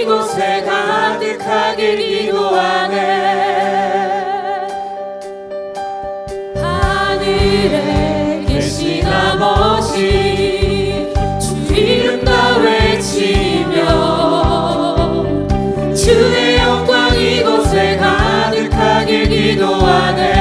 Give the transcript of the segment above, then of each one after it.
이곳에 가득하길 기도하네. 하늘에 계신 아버지 주 이름 다 외치며 주의 영광 이곳에 가득하길 기도하네.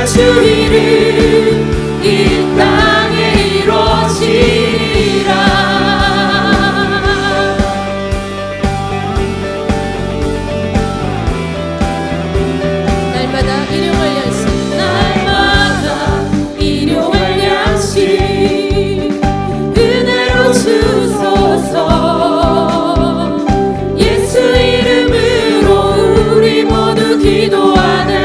주 이름 이 땅에 이루어지리라. 날마다 일용할 양식 날마다 일용할 양식 은혜로 주소서. 예수 이름으로 우리 모두 기도하네.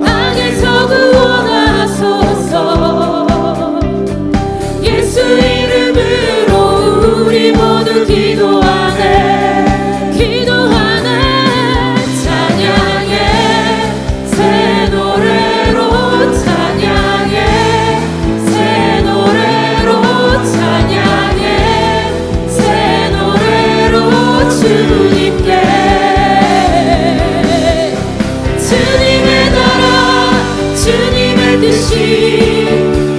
악에서 구원하소서. 예수 이름으로 우리 모두 기도하네. 기도하네. 찬양해 새 노래로 찬양해 새 노래로 찬양해 새 노래로 주님께 주님의 나라 주님의 뜻이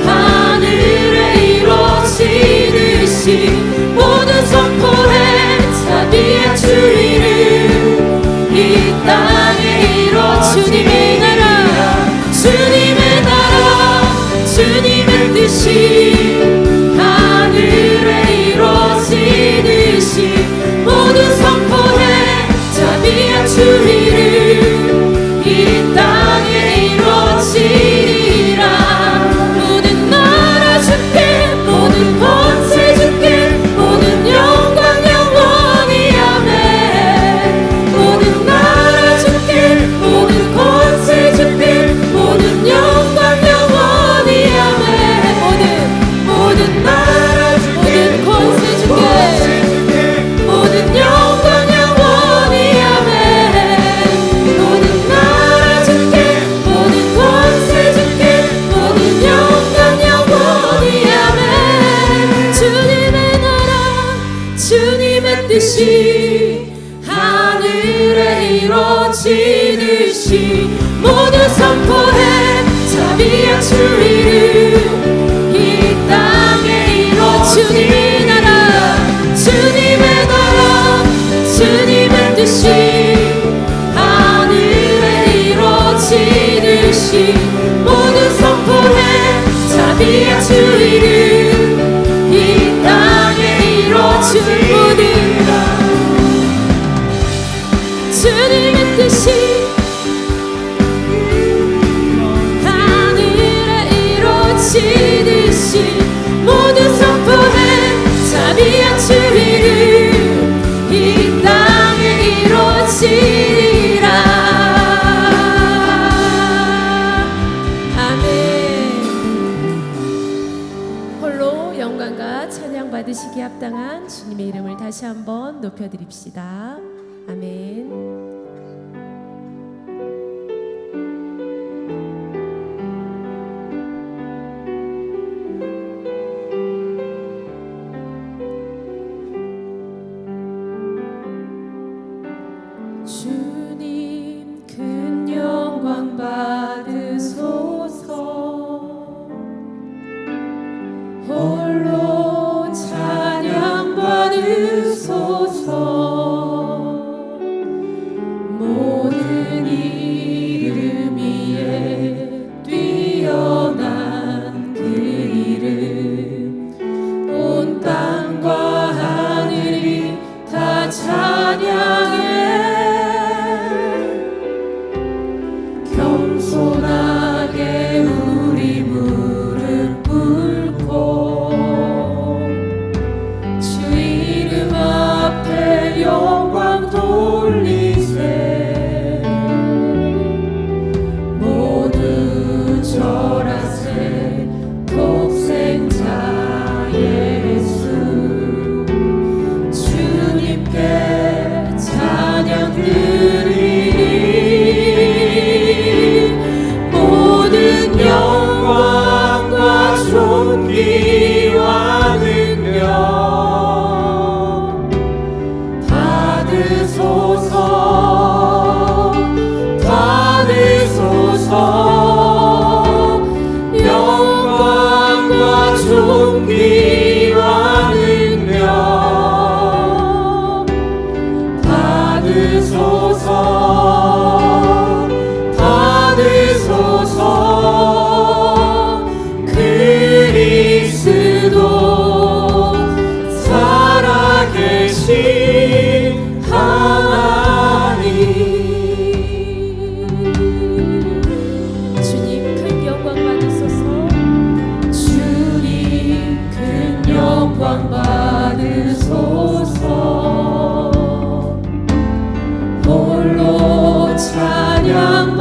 하늘에 이루어지듯이 모두 선포해. 자비의 주 이름 이 땅에 이루어지리라. 주님의 나라 주님의 뜻이 하늘에 이루어지듯이 모두 선포해. 자비의 주 이름 이 땅에 이루어지리라. 모든 나라 주께 모든 권세 주께 모든 영광 영원히 아멘. 모든 나라 주께 모든 권세 주께 모든 영광 영원히 아멘. 모든 나라 주께 모든 권세 주께 모든 영광 영원히 아멘. 모든 나라 주께 모든 권세 주께 모든 영광 영원히 아멘. 주님의 나라 주님의 뜻이 하늘에 이루어지듯이 모두 선포해. 자비의 주 이름 이 땅에 이루어지리라. 주님의 나라 주님의 뜻이 하늘에 이루어지듯이 모두 선포해. 자비의 주 이름 이 땅에 이루어지리라. 주님의 뜻이 하늘에 이루어지듯이 모두 선포해. 자비의 주 이름 이 땅에 이루어지리라. 아멘. 홀로 영광과 찬양 받으시기 합당한 주님의 이름을 다시 한번 높여드립시다. 아멘. 주님 큰 영광 받으소서. 홀로 찬양 받으소서. 모든 이름 위에 뛰어난 그 이름 온 땅과 하늘이 다 찬양해. 겸손하게 우리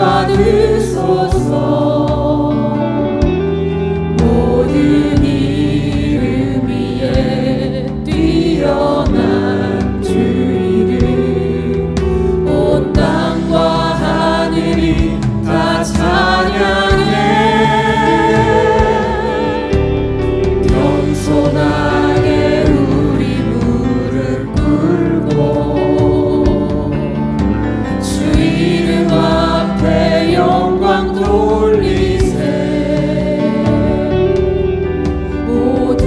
받으소서. 모든 이름 위에 뛰어난 주 이름, 온 땅과 하늘이 다 찬양해. 겸손하게 우리 무릎 꿇고 주 이름 앞에 영광 돌리세. 모두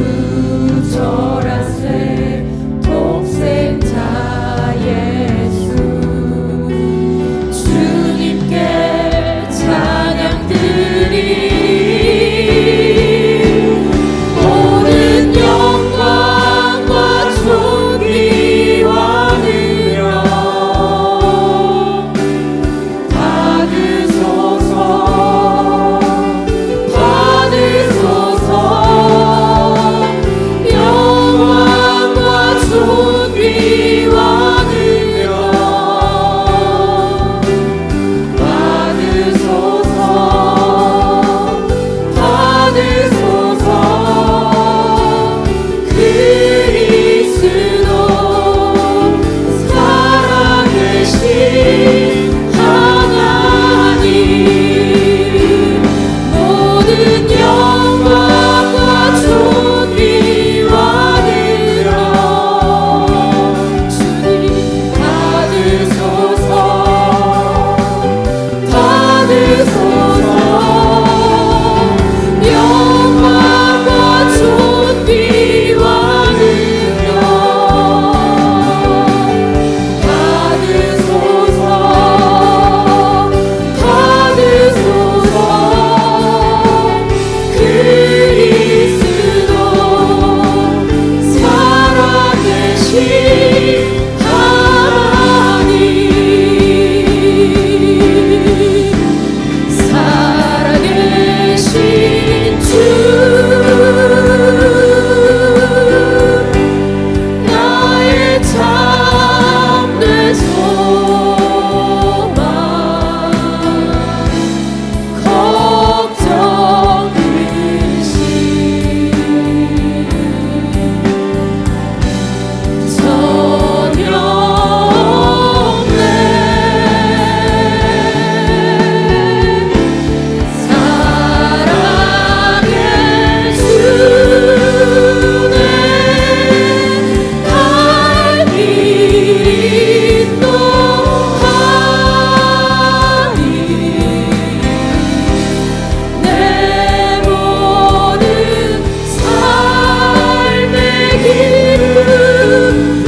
절하세. 독생자 예수 주님께 찬양 드리. 모든 영광과 존귀와 능력 받으소서. 받으소서. 영광과 존귀와 능력 받으소서. 받으소서. 그리스도 살아계신 하나님, 모든 영광과 존귀와 능력 주님 받으소서. 받으소서. 영광과 존귀와 능력 받으소서. 받으소서. 그리스도 살아계신 하나님, 살아계신 주, 나의 참된 소망, 걱정 근심 전혀 없네. 사랑의 주네, 갈 길이 인도하니. 내 모든 삶의 기름 늘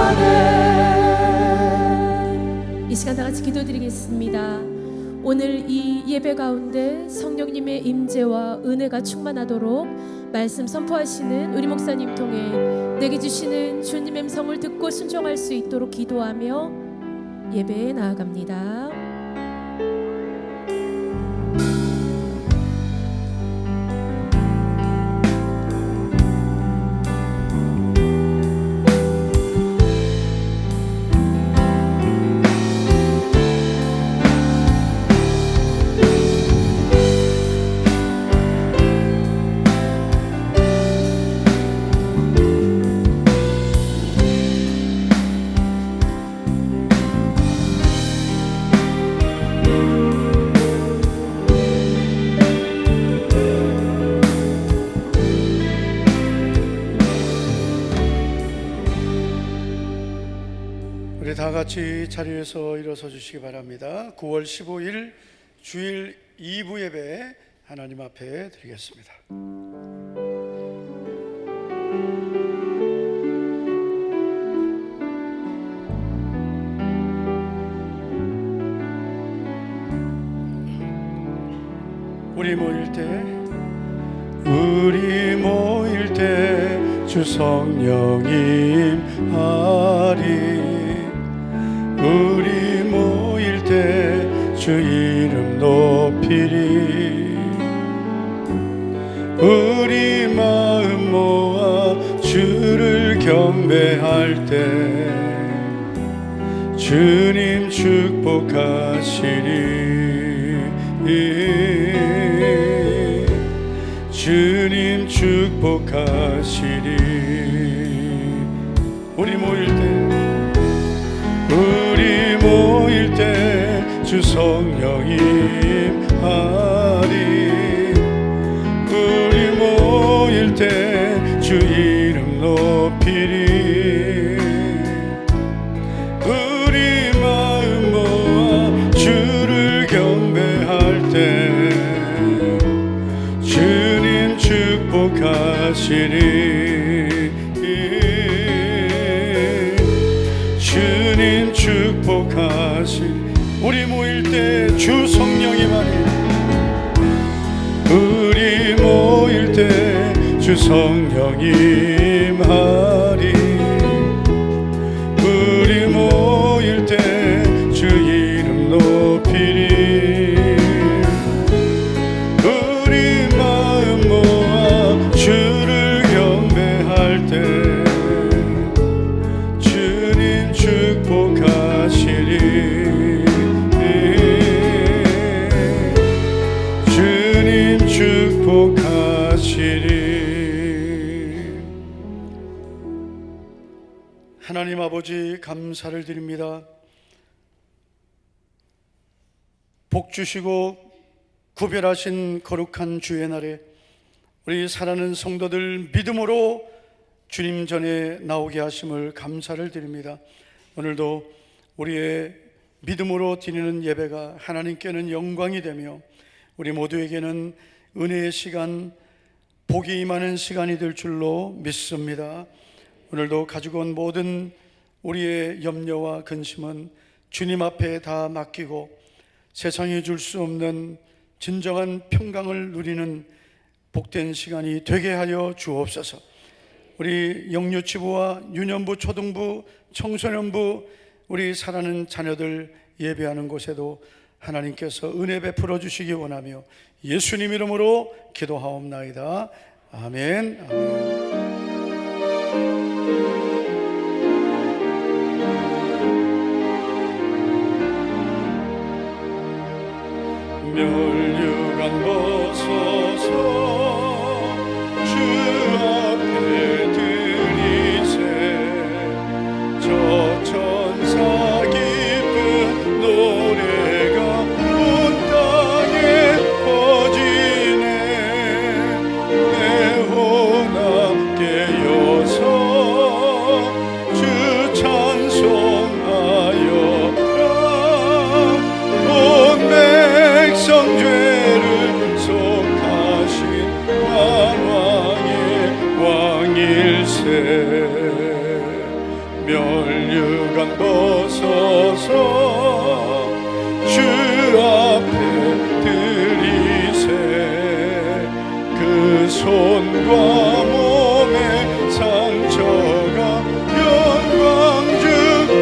충만하네. 이 시간 다 같이 기도드리겠습니다. 오늘 이 예배 가운데 성령님의 임재와 은혜가 충만하도록 말씀 선포하시는 우리 목사님 통해 내게 주시는 주님의 음성을 듣고 순종할 수 있도록 기도하며 예배에 나아갑니다. 우리 다 같이 자리에서 일어서 주시기 바랍니다. 9월 15일 주일 2부 예배 하나님 앞에 드리겠습니다. 우리 모일 때 주 성령 임하리. 우리 모일 때 주 이름 높이리. 우리 마음 모아 주를 경배할 때 주님 축복하시리 주님 축복하시리 우리 모일 때 주 성령 임하리 우리 모일 때 주 이름 높이리 우리 마음 모아 주를 경배할 때 주님 축복하시리 주님 축복하시리 우리 모일 때 주 성령 임하리 우리 모일 때 주 성령 임하리 우리 모일 때 주 이름 높이리 우리 마음 모아 주를 경배할 때 주님 축복하시리 주님 축복하시리 하나님 아버지 감사를 드립니다. 복 주시고 구별하신 거룩한 주의 날에 우리 사랑하는 성도들 믿음으로 주님 전에 나오게 하심을 감사를 드립니다. 오늘도 우리의 믿음으로 드리는 예배가 하나님께는 영광이 되며 우리 모두에게는 은혜의 시간, 복이 임하는 시간이 될 줄로 믿습니다. 오늘도 가지고 온 모든 우리의 염려와 근심은 주님 앞에 다 맡기고 세상이 줄 수 없는 진정한 평강을 누리는 복된 시간이 되게 하여 주옵소서. 우리 영유치부와 유년부, 초등부, 청소년부 우리 사랑하는 자녀들 예배하는 곳에도 하나님께서 은혜 베풀어 주시기 원하며 예수님 이름으로 기도하옵나이다. 아멘. 아멘. 멸류관 벗어서 주 앞에 드리세 저 천사 기쁜 노래가 온 땅에 퍼지네 내 혼 함께 여서 주 찬송하여라 온 백성 죄를 속하신 만왕의 왕일세 멸류관 벗어서 주 앞에 드리세 그 손과 몸의 상처가 영광 주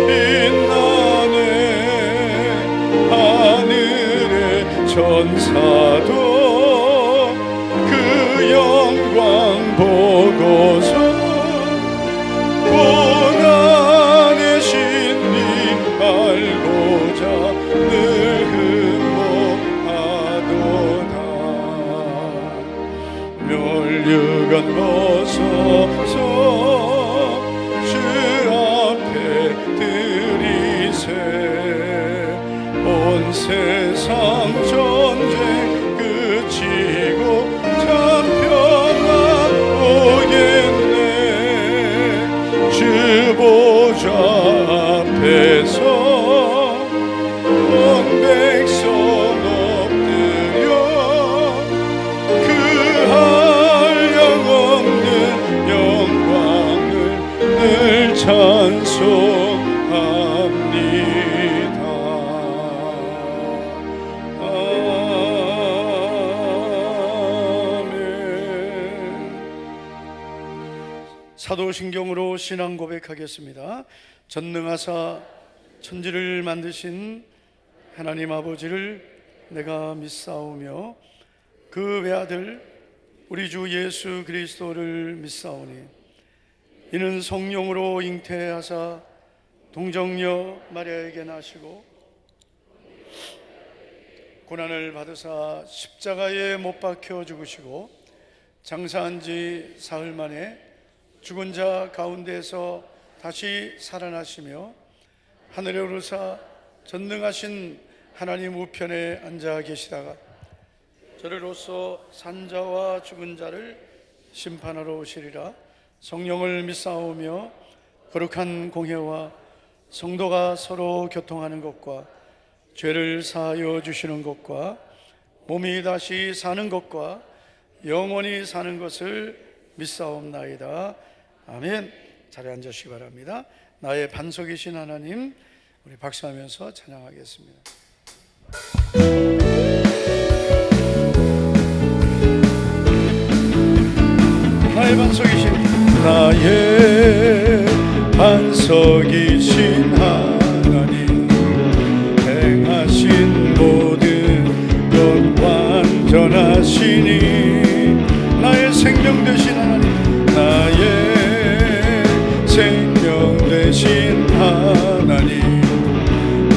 빛나네 하늘의 천사도 그 영광 보고서 고난의 신비 알고자 늘 흠모하도다 멸류관 벗어서 주 앞에 드리세 온 세상 전쟁 그치고 참 평화 오겠네 주 보좌 앞에서 온 백성 엎드려 그 한량 없는 영광을 늘 찬송합니다. 사도신경으로 신앙 고백하겠습니다. 전능하사 천지를 만드신 하나님 아버지를 내가 믿사오며 그 외아들 우리 주 예수 그리스도를 믿사오니 이는 성령으로 잉태하사 동정녀 마리아에게 나시고 고난을 받으사 십자가에 못 박혀 죽으시고 장사한 지 사흘 만에 죽은 자 가운데서 다시 살아나시며 하늘에 오르사 전능하신 하나님 우편에 앉아 계시다가 저리로서 산자와 죽은 자를 심판하러 오시리라. 성령을 믿사오며 거룩한 공회와 성도가 서로 교통하는 것과 죄를 사하여 주시는 것과 몸이 다시 사는 것과 영원히 사는 것을 믿사옵나이다. 아멘. 자리에 앉으시기 바랍니다. 나의 반석이신 하나님, 우리 박수하면서 찬양하겠습니다. 나의 반석이신 나의 반석이신 하나님, 행하신 모든 것 완전하시니 나의 생명 되신 하나님, 나의 생명 되신 하나님,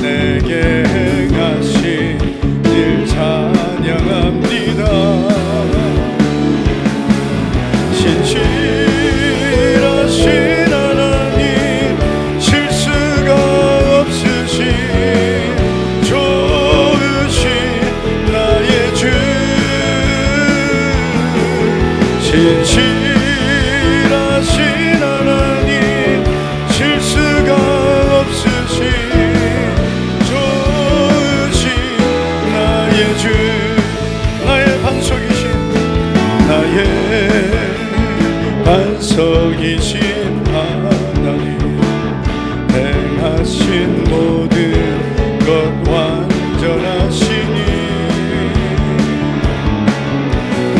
내게 행하신 일 찬양합니다. 신실하신 하나님, 실수가 없으신 좋으신 나의 주, 신실하신 하나님, 실수가 없으신 좋으신 나의 주, 나의 반석이신, 나의 반석이신 하나님, 행하신 모든 것 완전하시니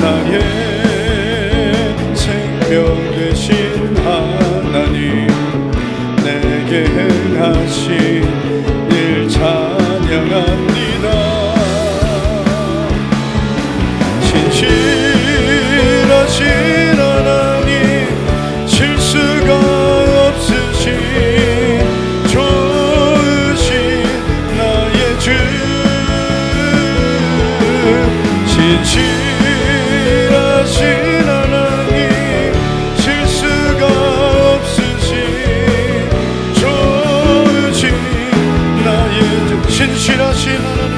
나의 생명 되신 하나님, 내게 행하신 일 찬양합니다. 신실하신 하나님, 실수가 없으신 좋으신 나의 주, 신실하신 하나님, 실수가 없으신 좋으신 나의 주, 신실하신 하나님,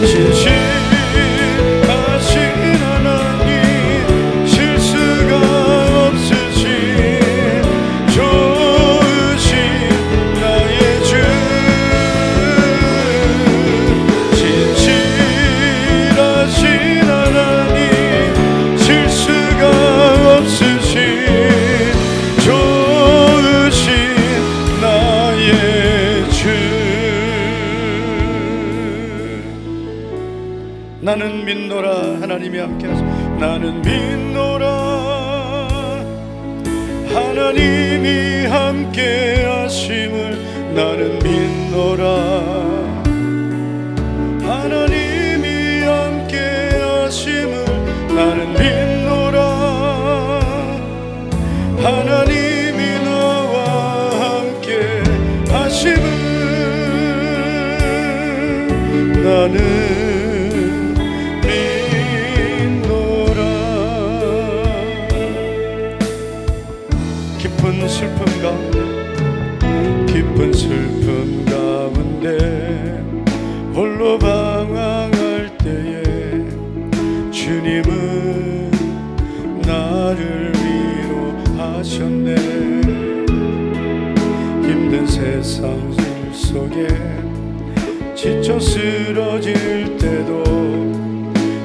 신실하신 하나님, 실수가 없으신 좋으신 나의 주, 신실하신 하나님, 실수가 없으신 좋으신 나의 주. 나는 믿노라. 하나님이 함께 하소서. 나는 믿노라. 하나님이 함께 하심을 나는 믿노라. 하나님이 함께 하심을 나는 믿노라. 하나님이 나와 함께 하심을 나는 슬픔 가운데, 깊은 슬픔 가운데 홀로 방황할 때에 주님은 나를 위로하셨네. 힘든 세상 속에 지쳐 쓰러질 때도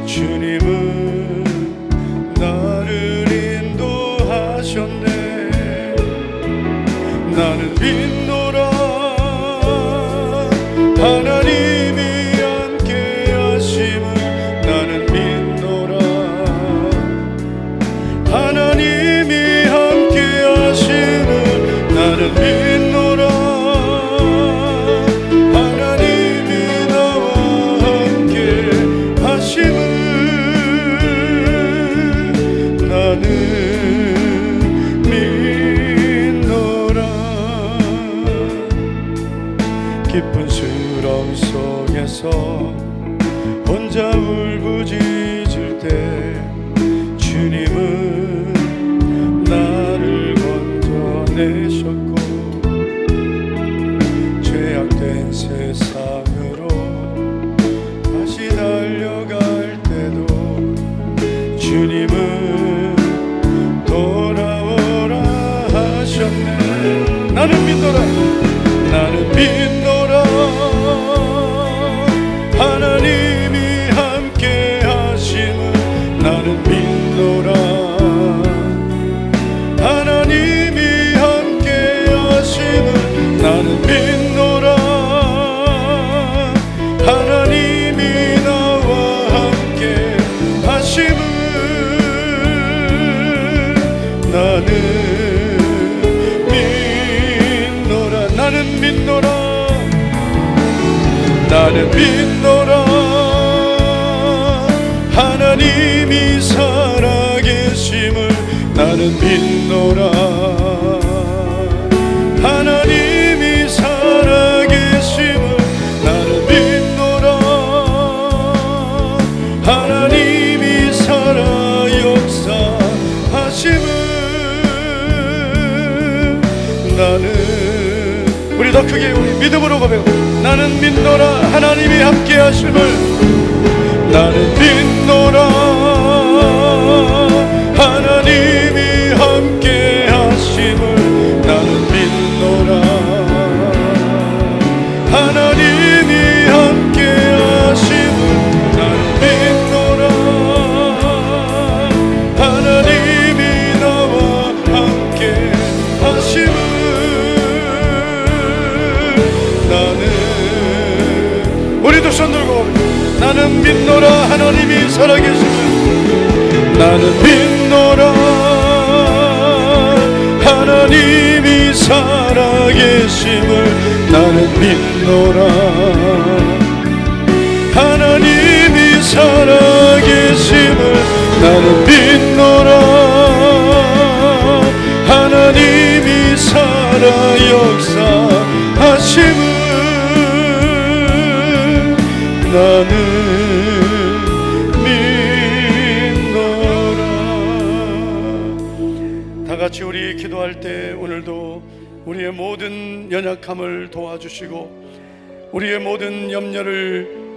주님은 나를 인도하셨네. 나는 믿노라. 하나님이 함께 하심을 나는 믿노라. 하나님이 함께 하심을 나는 믿노라. 하나님이 나와 함께 하심을 나는 믿노라. 땅에서 혼자 울부짖을 때 주님은 나를 건져내셨고 죄악된 세상으로 다시 달려갈 때도 주님은 돌아오라 하셨네. 나는 믿노라, 나는 믿노라. 하나님이 함께 하심을 나는 믿노라. 하나님이 함께 하심을 나는 믿노라. 하나님이 나와 함께 하심을 나는 믿노라. 나는 믿노라. 나는 믿노라. 하나님이 살아계심을 나는 믿노라. 하나님이 살아계심을 나는 믿노라. 하나님이 살아 역사하심을 나는 우리 더 크게 우리 믿음으로 고백합니다. 나는 믿노라. 하나님이 함께 하심을 나는 믿노라. 하나님이 함께 하심을 나는 믿노라. 하나님이 함께 하심을 나는 믿노라. 하나님이 나와 함께 하심을 우리도 손 들고 나는 믿노라. 하나님이 살아계심을 나는 믿노라. 하나님이 살아계심을 나는 믿노라. 하나님이 살아계심을 나는 믿노라. 하나님이 살아 역사하심을 나는 믿노라. 다 같이 우리 기도할 때 오늘도 우리의 모든 연약함을 도와주시고 우리의 모든 염려를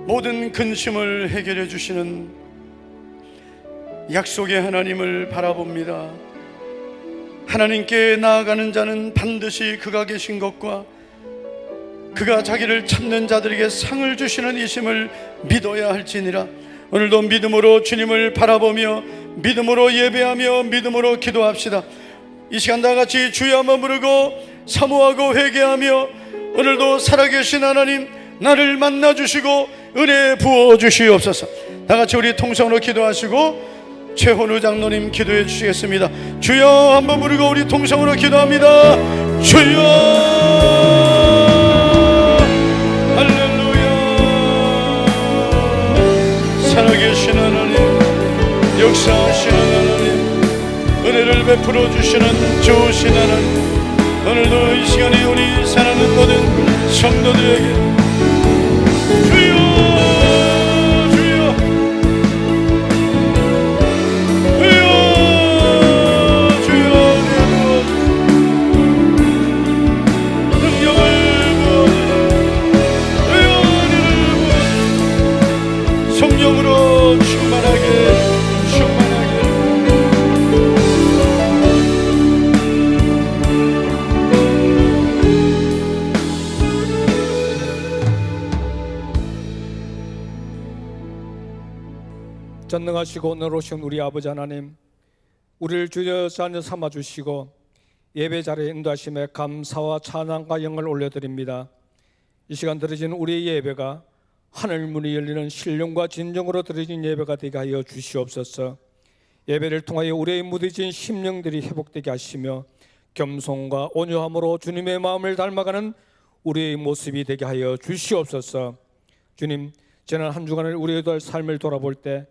모든 근심을 해결해 주시는 약속의 하나님을 바라봅니다. 하나님께 나아가는 자는 반드시 그가 계신 것과 그가 자기를 찾는 자들에게 상을 주시는 이심을 믿어야 할지니라. 오늘도 믿음으로 주님을 바라보며 믿음으로 예배하며 믿음으로 기도합시다. 이 시간 다 같이 주여 한번 부르고 사모하고 회개하며 오늘도 살아계신 하나님 나를 만나주시고 은혜 부어주시옵소서. 다 같이 우리 통성으로 기도하시고 최혼우 장로님 기도해 주시겠습니다. 주여 한번 부르고 우리 통성으로 기도합니다. 주여 살아계신 하나님, 역사하시는 하나님, 은혜를 베풀어 주시는 좋으신 하나님, 오늘도 이 시간에 우리 사랑하는 모든 성도들에게 주여 주여 주여 주여 능력을 부어주시고 성령으로 충만하게 전능하시고 너로우신 우리 아버지 하나님, 우리를 주여 자녀 삼아주시고 예배 자리에 인도하심에 감사와 찬양과 영광을 올려드립니다. 이 시간 드려진 우리의 예배가 하늘문이 열리는 신령과 진정으로 드려진 예배가 되게 하여 주시옵소서. 예배를 통하여 우리의 무뎌진 심령들이 회복되게 하시며 겸손과 온유함으로 주님의 마음을 닮아가는 우리의 모습이 되게 하여 주시옵소서. 주님, 지난 한 주간을 우리의 삶을 돌아볼 때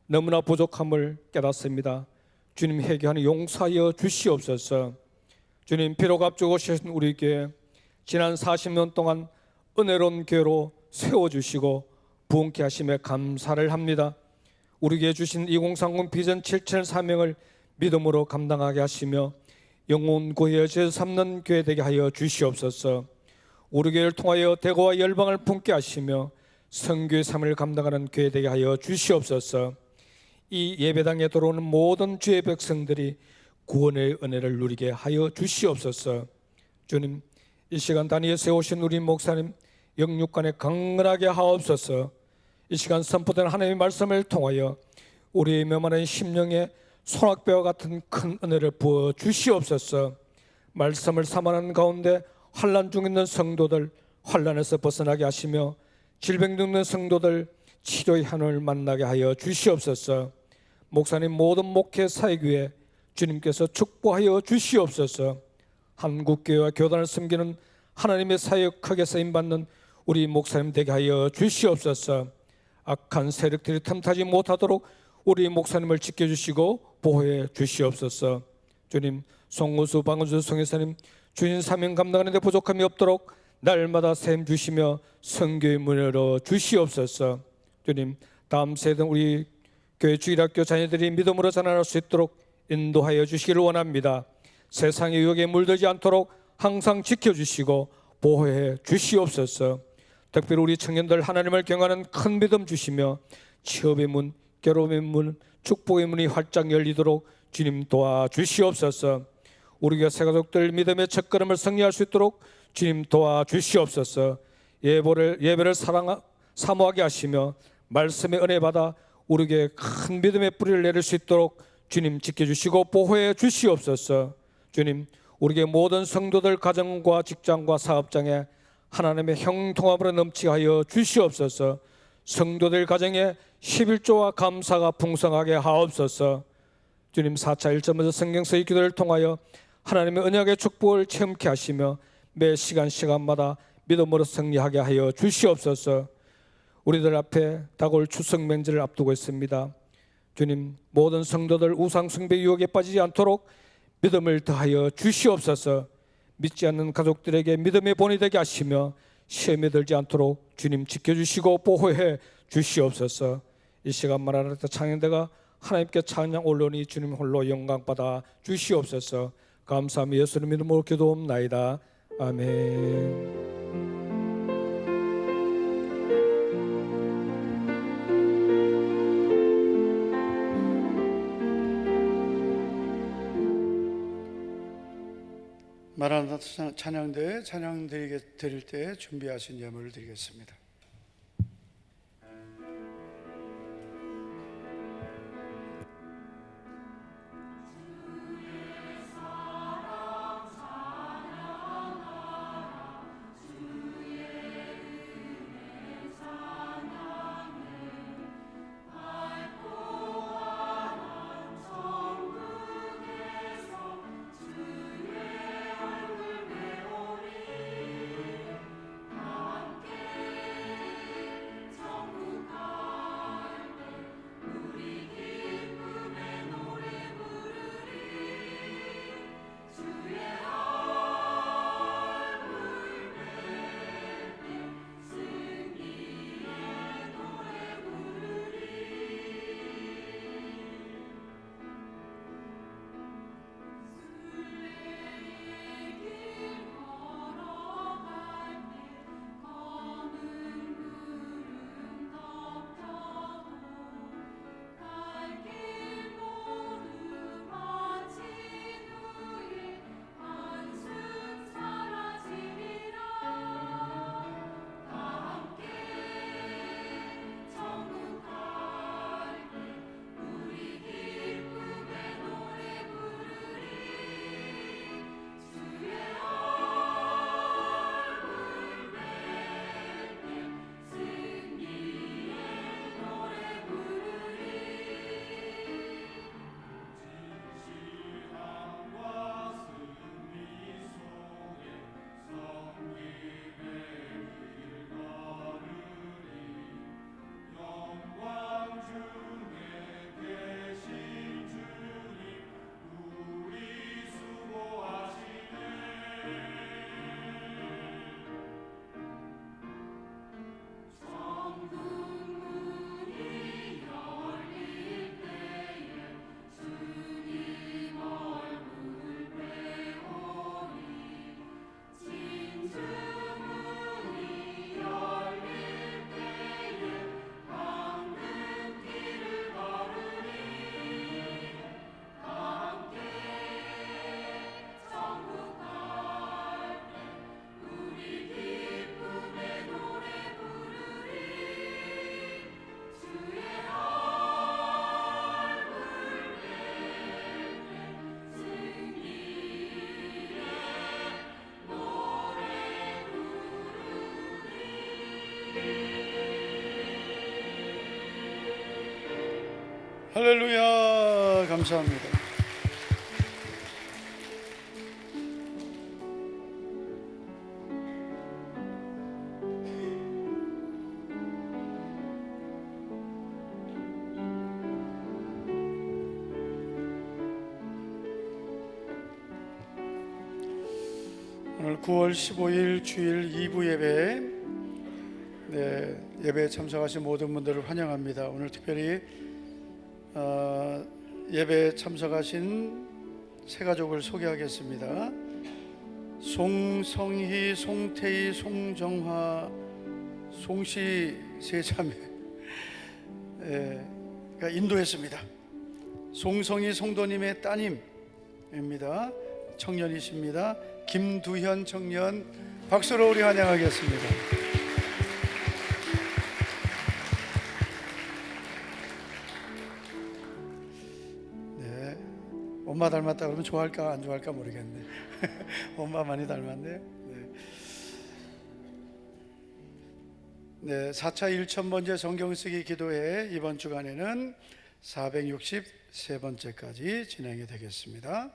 너무나 부족함을 깨닫습니다. 주님, 회개하는 용서하여 주시옵소서. 주님, 비록 앞두고 오신 우리 교회 지난 40년 동안 은혜로운 교회로 세워주시고 부흥케 하심에 감사를 합니다. 우리에게 주신 2030 비전 7채널 사명을 믿음으로 감당하게 하시며 영혼 구하여 죄 삼는 교회 되게 하여 주시옵소서. 우리 교회를 통하여 대거와 열방을 품게 하시며 선교의 삶을 감당하는 교회 되게 하여 주시옵소서. 이 예배당에 들어오는 모든 주의 백성들이 구원의 은혜를 누리게 하여 주시옵소서. 주님, 이 시간 단위에 세우신 우리 목사님 영육간에 강건하게 하옵소서. 이 시간 선포된 하나님의 말씀을 통하여 우리의 메마른 심령에 소낙배와 같은 큰 은혜를 부어 주시옵소서. 말씀을 삼하는 가운데 환난 중에 있는 성도들 환난에서 벗어나게 하시며 질병 중에 있는 성도들 치료의 하늘을 만나게 하여 주시옵소서. 목사님 모든 목회 사역 위에 주님께서 축복하여 주시옵소서. 한국교회와 교단을 섬기는 하나님의 사역하게 쓰임받는 우리 목사님 되게 하여 주시옵소서. 악한 세력들이 틈타지 못하도록 우리 목사님을 지켜주시고 보호해 주시옵소서. 주님, 송우수 방은수 송회사님 주님 사명 감당하는 데 부족함이 없도록 날마다 샘 주시며 선교의 문을 열어 주시옵소서. 주님, 다음 세대 우리 교회 주일학교 자녀들이 믿음으로 자라날 수 있도록 인도하여 주시기를 원합니다. 세상의 유혹에 물들지 않도록 항상 지켜주시고 보호해 주시옵소서. 특별히 우리 청년들 하나님을 경외하는 큰 믿음 주시며 취업의 문, 결혼의 문, 축복의 문이 활짝 열리도록 주님 도와주시옵소서. 우리 교회 새가족들 믿음의 첫걸음을 승리할 수 있도록 주님 도와주시옵소서. 예배를 사모하게 하시며 말씀의 은혜 받아 우리 교회에 큰 믿음의 뿌리를 내릴 수 있도록 주님 지켜주시고 보호해 주시옵소서. 주님, 우리 교회 모든 성도들 가정과 직장과 사업장에 하나님의 형통함으로 넘치게 하여 주시옵소서. 성도들 가정에 11조와 감사가 풍성하게 하옵소서. 주님, 4차 1점에서 성경서의 기도를 통하여 하나님의 언약의 축복을 체험케 하시며 매 시간마다 믿음으로 승리하게 하여 주시옵소서. 우리들 앞에 다가올 추석 명절을 앞두고 있습니다. 주님, 모든 성도들 우상 숭배 유혹에 빠지지 않도록 믿음을 더하여 주시옵소서. 믿지 않는 가족들에게 믿음의 본이 되게 하시며 시험에 들지 않도록 주님 지켜주시고 보호해 주시옵소서. 이 시간 말하는 찬양대가 하나님께 찬양 올려니 주님 홀로 영광받아 주시옵소서. 감사하며 예수님 이름으로 기도옵나이다. 아멘. 마라나타 찬양대에 찬양 드릴 때 준비하신 예물을 드리겠습니다. 할렐루야. 감사합니다. 오늘 9월 15일 주일 2부 예배, 예배에 참석하신 모든 분들을 환영합니다. 오늘 특별히 예배에 참석하신 세 가족을 소개하겠습니다. 송성희, 송태희, 송정화, 송씨 세 자매, 인도했습니다. 송성희 성도님의 따님입니다. 청년이십니다. 김두현 청년, 박수로 우리 환영하겠습니다. 네, 엄마 닮았다 그러면 좋아할까 안 좋아할까 모르겠네. 엄마 많이 닮았네요. 네, 4차 1000번째 성경쓰기 기도회 이번 주간에는 463번째까지 진행이 되겠습니다.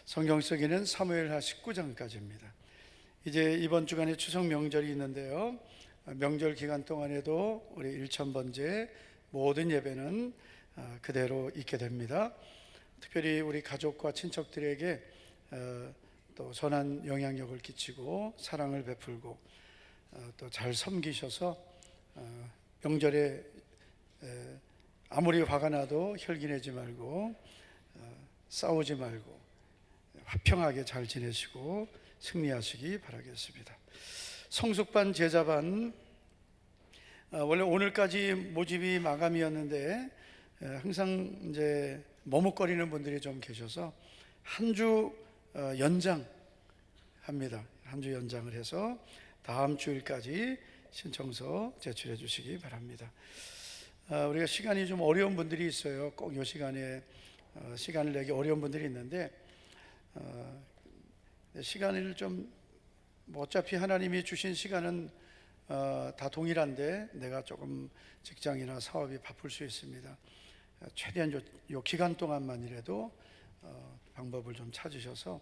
성경쓰기는 사무엘하 19장까지입니다. 이제 이번 주간에 추석 명절이 있는데요, 명절 기간 동안에도 우리 1000번째 모든 예배는 그대로 있게 됩니다. 특별히 우리 가족과 친척들에게 또 선한 영향력을 끼치고 사랑을 베풀고 또 잘 섬기셔서 명절에 아무리 화가 나도 혈기 내지 말고 싸우지 말고 화평하게 잘 지내시고 승리하시기 바라겠습니다. 성숙반 제자반, 원래 오늘까지 모집이 마감이었는데 항상 이제 머뭇거리는 분들이 좀 계셔서 한 주 연장합니다. 한 주 연장을 해서 다음 주일까지 신청서 제출해 주시기 바랍니다. 우리가 시간이 좀 어려운 분들이 있어요. 꼭 이 시간에 시간을 내기 어려운 분들이 있는데 시간을 좀 어차피 하나님이 주신 시간은 다 동일한데 내가 조금 직장이나 사업이 바쁠 수 있습니다. 최대한 요 기간 동안만이라도 방법을 좀 찾으셔서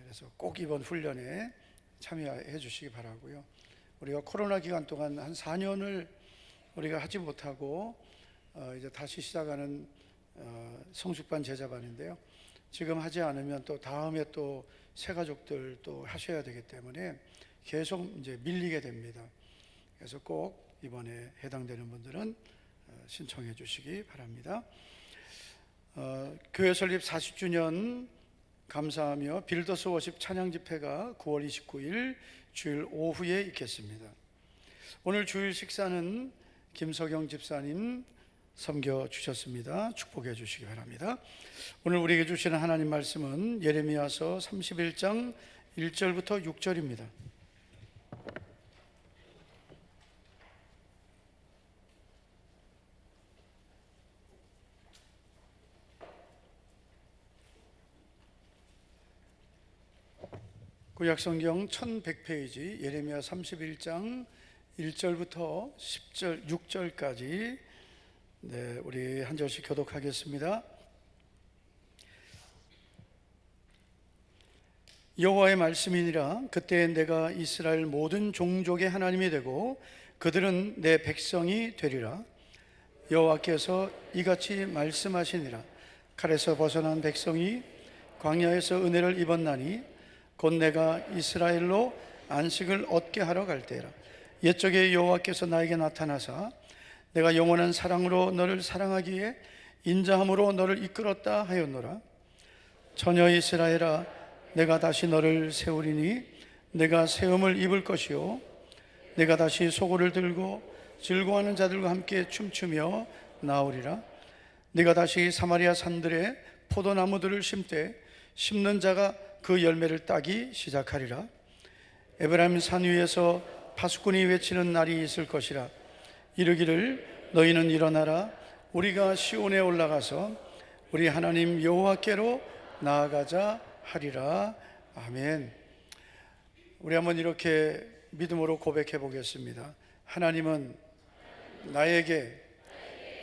그래서 꼭 이번 훈련에 참여해 주시기 바라고요. 우리가 코로나 기간 동안 한 4년을 우리가 하지 못하고 이제 다시 시작하는 성숙반 제자반인데요, 지금 하지 않으면 또 다음에 또 새 가족들 또 하셔야 되기 때문에 계속 이제 밀리게 됩니다. 그래서 꼭 이번에 해당되는 분들은 신청해 주시기 바랍니다. 교회 설립 40주년 감사하며 빌더스 워십 찬양 집회가 9월 29일 주일 오후에 있겠습니다. 오늘 주일 식사는 김석영 집사님 섬겨 주셨습니다. 축복해 주시기 바랍니다. 오늘 우리에게 주시는 하나님 말씀은 예레미야서 31장 1절부터 6절입니다. 구약성경 1100페이지 예레미야 31장 1절부터 10절, 6절까지 우리 한 절씩 교독하겠습니다. 여호와의 말씀이니라. 그때 내가 이스라엘 모든 종족의 하나님이 되고 그들은 내 백성이 되리라. 여호와께서 이같이 말씀하시니라. 칼에서 벗어난 백성이 광야에서 은혜를 입었나니 곧 내가 이스라엘로 안식을 얻게 하러 갈 때라. 옛적에 여호와께서 나에게 나타나사 내가 영원한 사랑으로 너를 사랑하기에 인자함으로 너를 이끌었다 하였노라. 처녀 이스라엘아, 내가 다시 너를 세우리니 내가 세움을 입을 것이요 내가 다시 소고를 들고 즐거워하는 자들과 함께 춤추며 나오리라. 네가 다시 사마리아 산들에 포도나무들을 심되 심는 자가 그 열매를 따기 시작하리라. 에브라임 산 위에서 파수꾼이 외치는 날이 있을 것이라. 이르기를 너희는 일어나라. 우리가 시온에 올라가서 우리 하나님 여호와께로 나아가자 하리라. 아멘. 우리 한번 이렇게 믿음으로 고백해 보겠습니다. 하나님은 나에게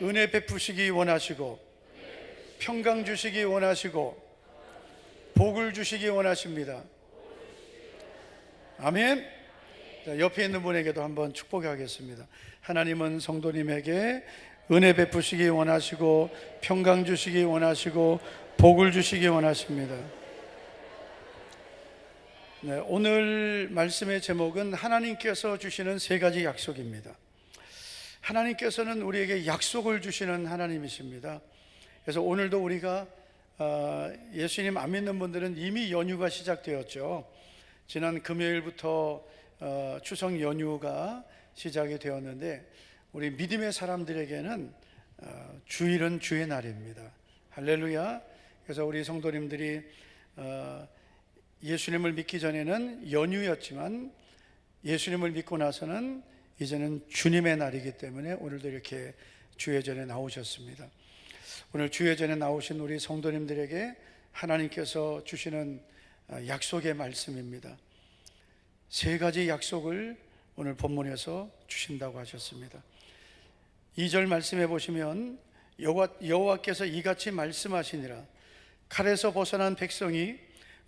은혜 베푸시기 원하시고 평강 주시기 원하시고 복을 주시기 원하십니다. 아멘. 자, 옆에 있는 분에게도 한번 축복하겠습니다. 하나님은 성도님에게 은혜 베푸시기 원하시고 평강 주시기 원하시고 복을 주시기 원하십니다. 네, 오늘 말씀의 제목은 하나님께서 주시는 세 가지 약속입니다. 하나님께서는 우리에게 약속을 주시는 하나님이십니다. 그래서 오늘도 우리가 예수님 안 믿는 분들은 이미 연휴가 시작되었죠. 지난 금요일부터 추석 연휴가 시작이 되었는데 우리 믿음의 사람들에게는 주일은 주의 날입니다. 할렐루야. 그래서 우리 성도님들이 예수님을 믿기 전에는 연휴였지만 예수님을 믿고 나서는 이제는 주님의 날이기 때문에 오늘도 이렇게 주예전에 나오셨습니다. 오늘 주예전에 나오신 우리 성도님들에게 하나님께서 주시는 약속의 말씀입니다. 세 가지 약속을 오늘 본문에서 주신다고 하셨습니다. 2절 말씀해 보시면 여호와께서 이같이 말씀하시니라. 칼에서 벗어난 백성이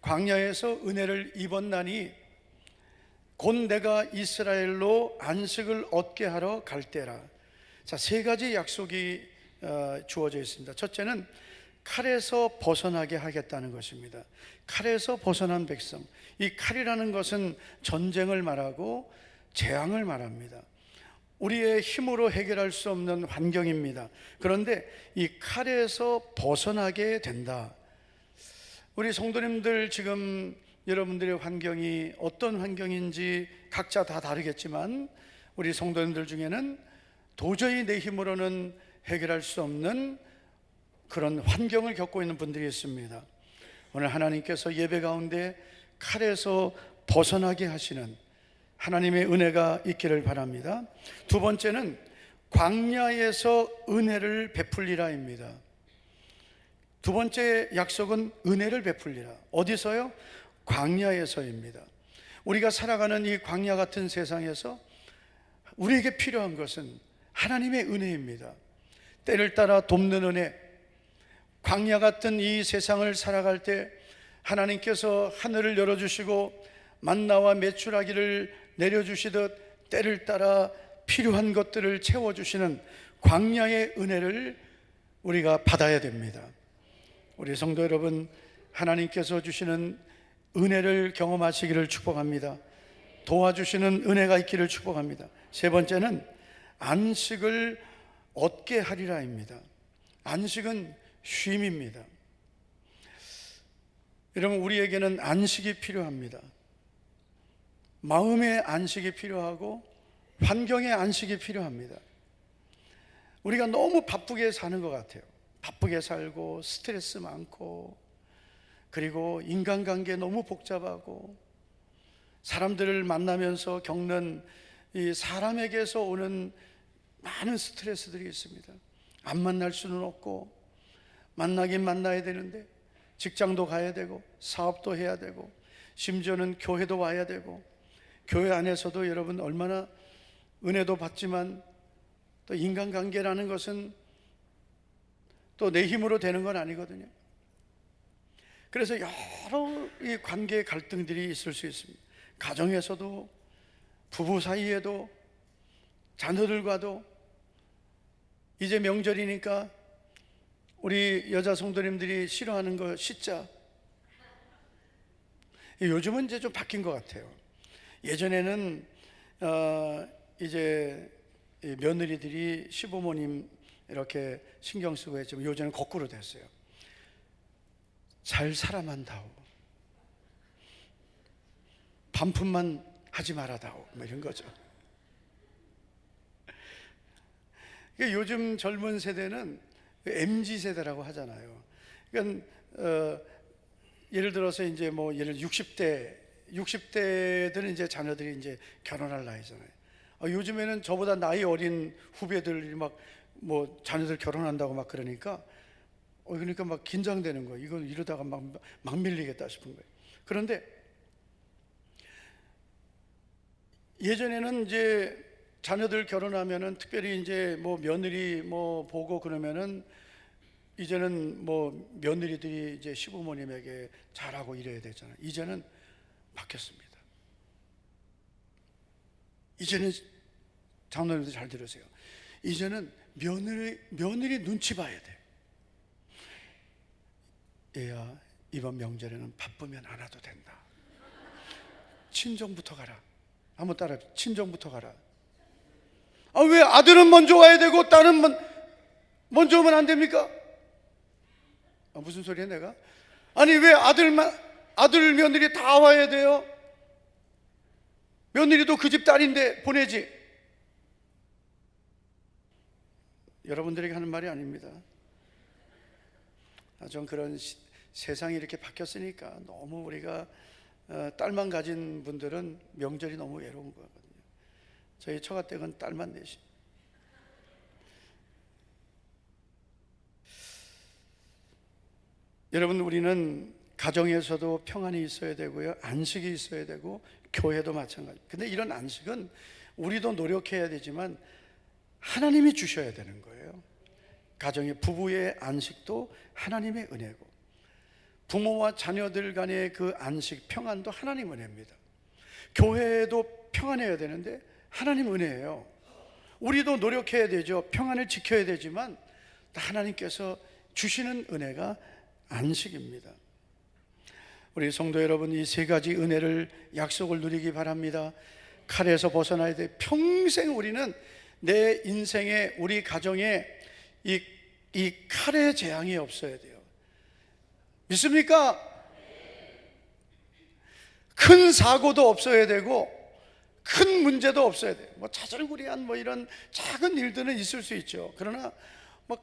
광야에서 은혜를 입었나니 곧 내가 이스라엘로 안식을 얻게 하러 갈 때라. 자, 세 가지 약속이 주어져 있습니다. 첫째는 칼에서 벗어나게 하겠다는 것입니다. 칼에서 벗어난 백성. 이 칼이라는 것은 전쟁을 말하고 재앙을 말합니다. 우리의 힘으로 해결할 수 없는 환경입니다. 그런데 이 칼에서 벗어나게 된다. 우리 성도님들 지금 여러분들의 환경이 어떤 환경인지 각자 다 다르겠지만 우리 성도님들 중에는 도저히 내 힘으로는 해결할 수 없는 그런 환경을 겪고 있는 분들이 있습니다. 오늘 하나님께서 예배 가운데 칼에서 벗어나게 하시는 하나님의 은혜가 있기를 바랍니다. 두 번째는 광야에서 은혜를 베풀리라입니다. 두 번째 약속은 은혜를 베풀리라. 어디서요? 광야에서입니다. 우리가 살아가는 이 광야 같은 세상에서 우리에게 필요한 것은 하나님의 은혜입니다. 때를 따라 돕는 은혜. 광야 같은 이 세상을 살아갈 때 하나님께서 하늘을 열어주시고 만나와 메추라기를 내려주시듯 때를 따라 필요한 것들을 채워주시는 광야의 은혜를 우리가 받아야 됩니다. 우리 성도 여러분, 하나님께서 주시는 은혜를 경험하시기를 축복합니다. 도와주시는 은혜가 있기를 축복합니다. 세 번째는 안식을 얻게 하리라입니다. 안식은 쉼입니다. 여러분, 우리에게는 안식이 필요합니다. 마음의 안식이 필요하고 환경의 안식이 필요합니다. 우리가 너무 바쁘게 사는 것 같아요. 바쁘게 살고 스트레스 많고 그리고 인간관계 너무 복잡하고 사람들을 만나면서 겪는 이 사람에게서 오는 많은 스트레스들이 있습니다. 안 만날 수는 없고 만나긴 만나야 되는데 직장도 가야 되고 사업도 해야 되고 심지어는 교회도 와야 되고 교회 안에서도 여러분 얼마나 은혜도 받지만 또 인간관계라는 것은 또 내 힘으로 되는 건 아니거든요. 그래서 여러 이 관계 갈등들이 있을 수 있습니다. 가정에서도 부부 사이에도 자녀들과도 이제 명절이니까 우리 여자 성도님들이 싫어하는 거 시자. 요즘은 이제 좀 바뀐 것 같아요. 예전에는 이제 며느리들이 시부모님 이렇게 신경 쓰고 했지만 요즘은 거꾸로 됐어요. 잘 살아만 다오. 반품만 하지 말아다오. 뭐 이런 거죠. 그러니까 요즘 젊은 세대는 MZ 세대라고 하잖아요. 그러니까 예를 들어서 이제 뭐 예를 60대들은 이제 자녀들이 이제 결혼할 나이잖아요. 요즘에는 저보다 나이 어린 후배들이 막 뭐 자녀들 결혼한다고 막 그러니까 막 긴장되는 거예요. 이거 이러다가 막 밀리겠다 싶은 거예요. 그런데 예전에는 이제 자녀들 결혼하면은 특별히 이제 뭐 며느리 뭐 보고 그러면은 이제는 뭐 며느리들이 이제 시부모님에게 잘하고 이래야 되잖아요. 이제는 바뀌었습니다. 이제는 장로님들 잘 들으세요. 이제는 며느리 눈치 봐야 돼. 얘야, 이번 명절에는 바쁘면 안 와도 된다. 친정부터 가라. 한번 따라, 친정부터 가라. 아, 왜 아들은 먼저 와야 되고 딸은 먼저 오면 안 됩니까? 아, 무슨 소리야 내가? 아니, 왜 아들 며느리 다 와야 돼요? 며느리도 그 집 딸인데 보내지. 여러분들에게 하는 말이 아닙니다. 전 그런 세상이 이렇게 바뀌었으니까 너무 우리가 딸만 가진 분들은 명절이 너무 외로운 거거든요. 저희 처가댁은 딸만 넷이. 여러분, 우리는 가정에서도 평안이 있어야 되고요, 안식이 있어야 되고, 교회도 마찬가지. 근데 이런 안식은 우리도 노력해야 되지만 하나님이 주셔야 되는 거예요. 가정의 부부의 안식도 하나님의 은혜고, 부모와 자녀들 간의 그 안식, 평안도 하나님 은혜입니다. 교회도 평안해야 되는데 하나님 은혜예요. 우리도 노력해야 되죠. 평안을 지켜야 되지만 하나님께서 주시는 은혜가 안식입니다. 우리 성도 여러분, 이 세 가지 은혜를, 약속을 누리기 바랍니다. 칼에서 벗어나야 돼. 평생 우리는 내 인생에, 우리 가정에 이 칼의 재앙이 없어야 돼요. 믿습니까? 큰 사고도 없어야 되고 큰 문제도 없어야 돼요. 뭐 자잘구리한 뭐 이런 작은 일들은 있을 수 있죠. 그러나 뭐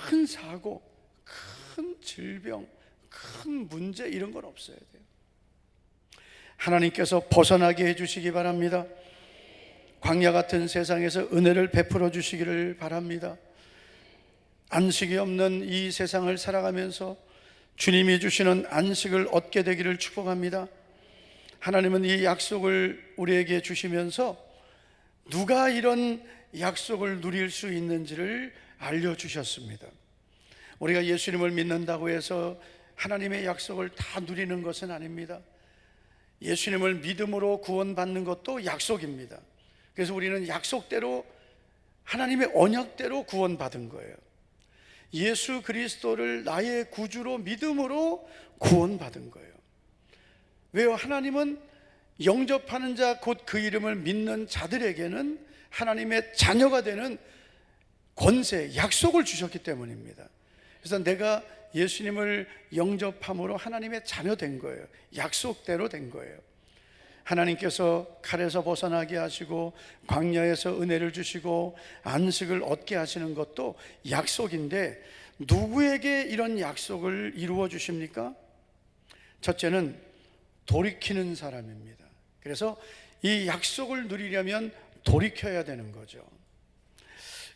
큰 사고, 큰 질병, 큰 문제 이런 건 없어야 돼요. 하나님께서 벗어나게 해주시기 바랍니다. 광야 같은 세상에서 은혜를 베풀어 주시기를 바랍니다. 안식이 없는 이 세상을 살아가면서 주님이 주시는 안식을 얻게 되기를 축복합니다. 하나님은 이 약속을 우리에게 주시면서 누가 이런 약속을 누릴 수 있는지를 알려주셨습니다. 우리가 예수님을 믿는다고 해서 하나님의 약속을 다 누리는 것은 아닙니다. 예수님을 믿음으로 구원받는 것도 약속입니다. 그래서 우리는 약속대로, 하나님의 언약대로 구원받은 거예요. 예수 그리스도를 나의 구주로 믿음으로 구원받은 거예요. 왜요? 하나님은 영접하는 자, 곧 그 이름을 믿는 자들에게는 하나님의 자녀가 되는 권세, 약속을 주셨기 때문입니다. 그래서 내가 예수님을 영접함으로 하나님의 자녀 된 거예요. 약속대로 된 거예요. 하나님께서 칼에서 벗어나게 하시고 광야에서 은혜를 주시고 안식을 얻게 하시는 것도 약속인데, 누구에게 이런 약속을 이루어 주십니까? 첫째는 돌이키는 사람입니다. 그래서 이 약속을 누리려면 돌이켜야 되는 거죠.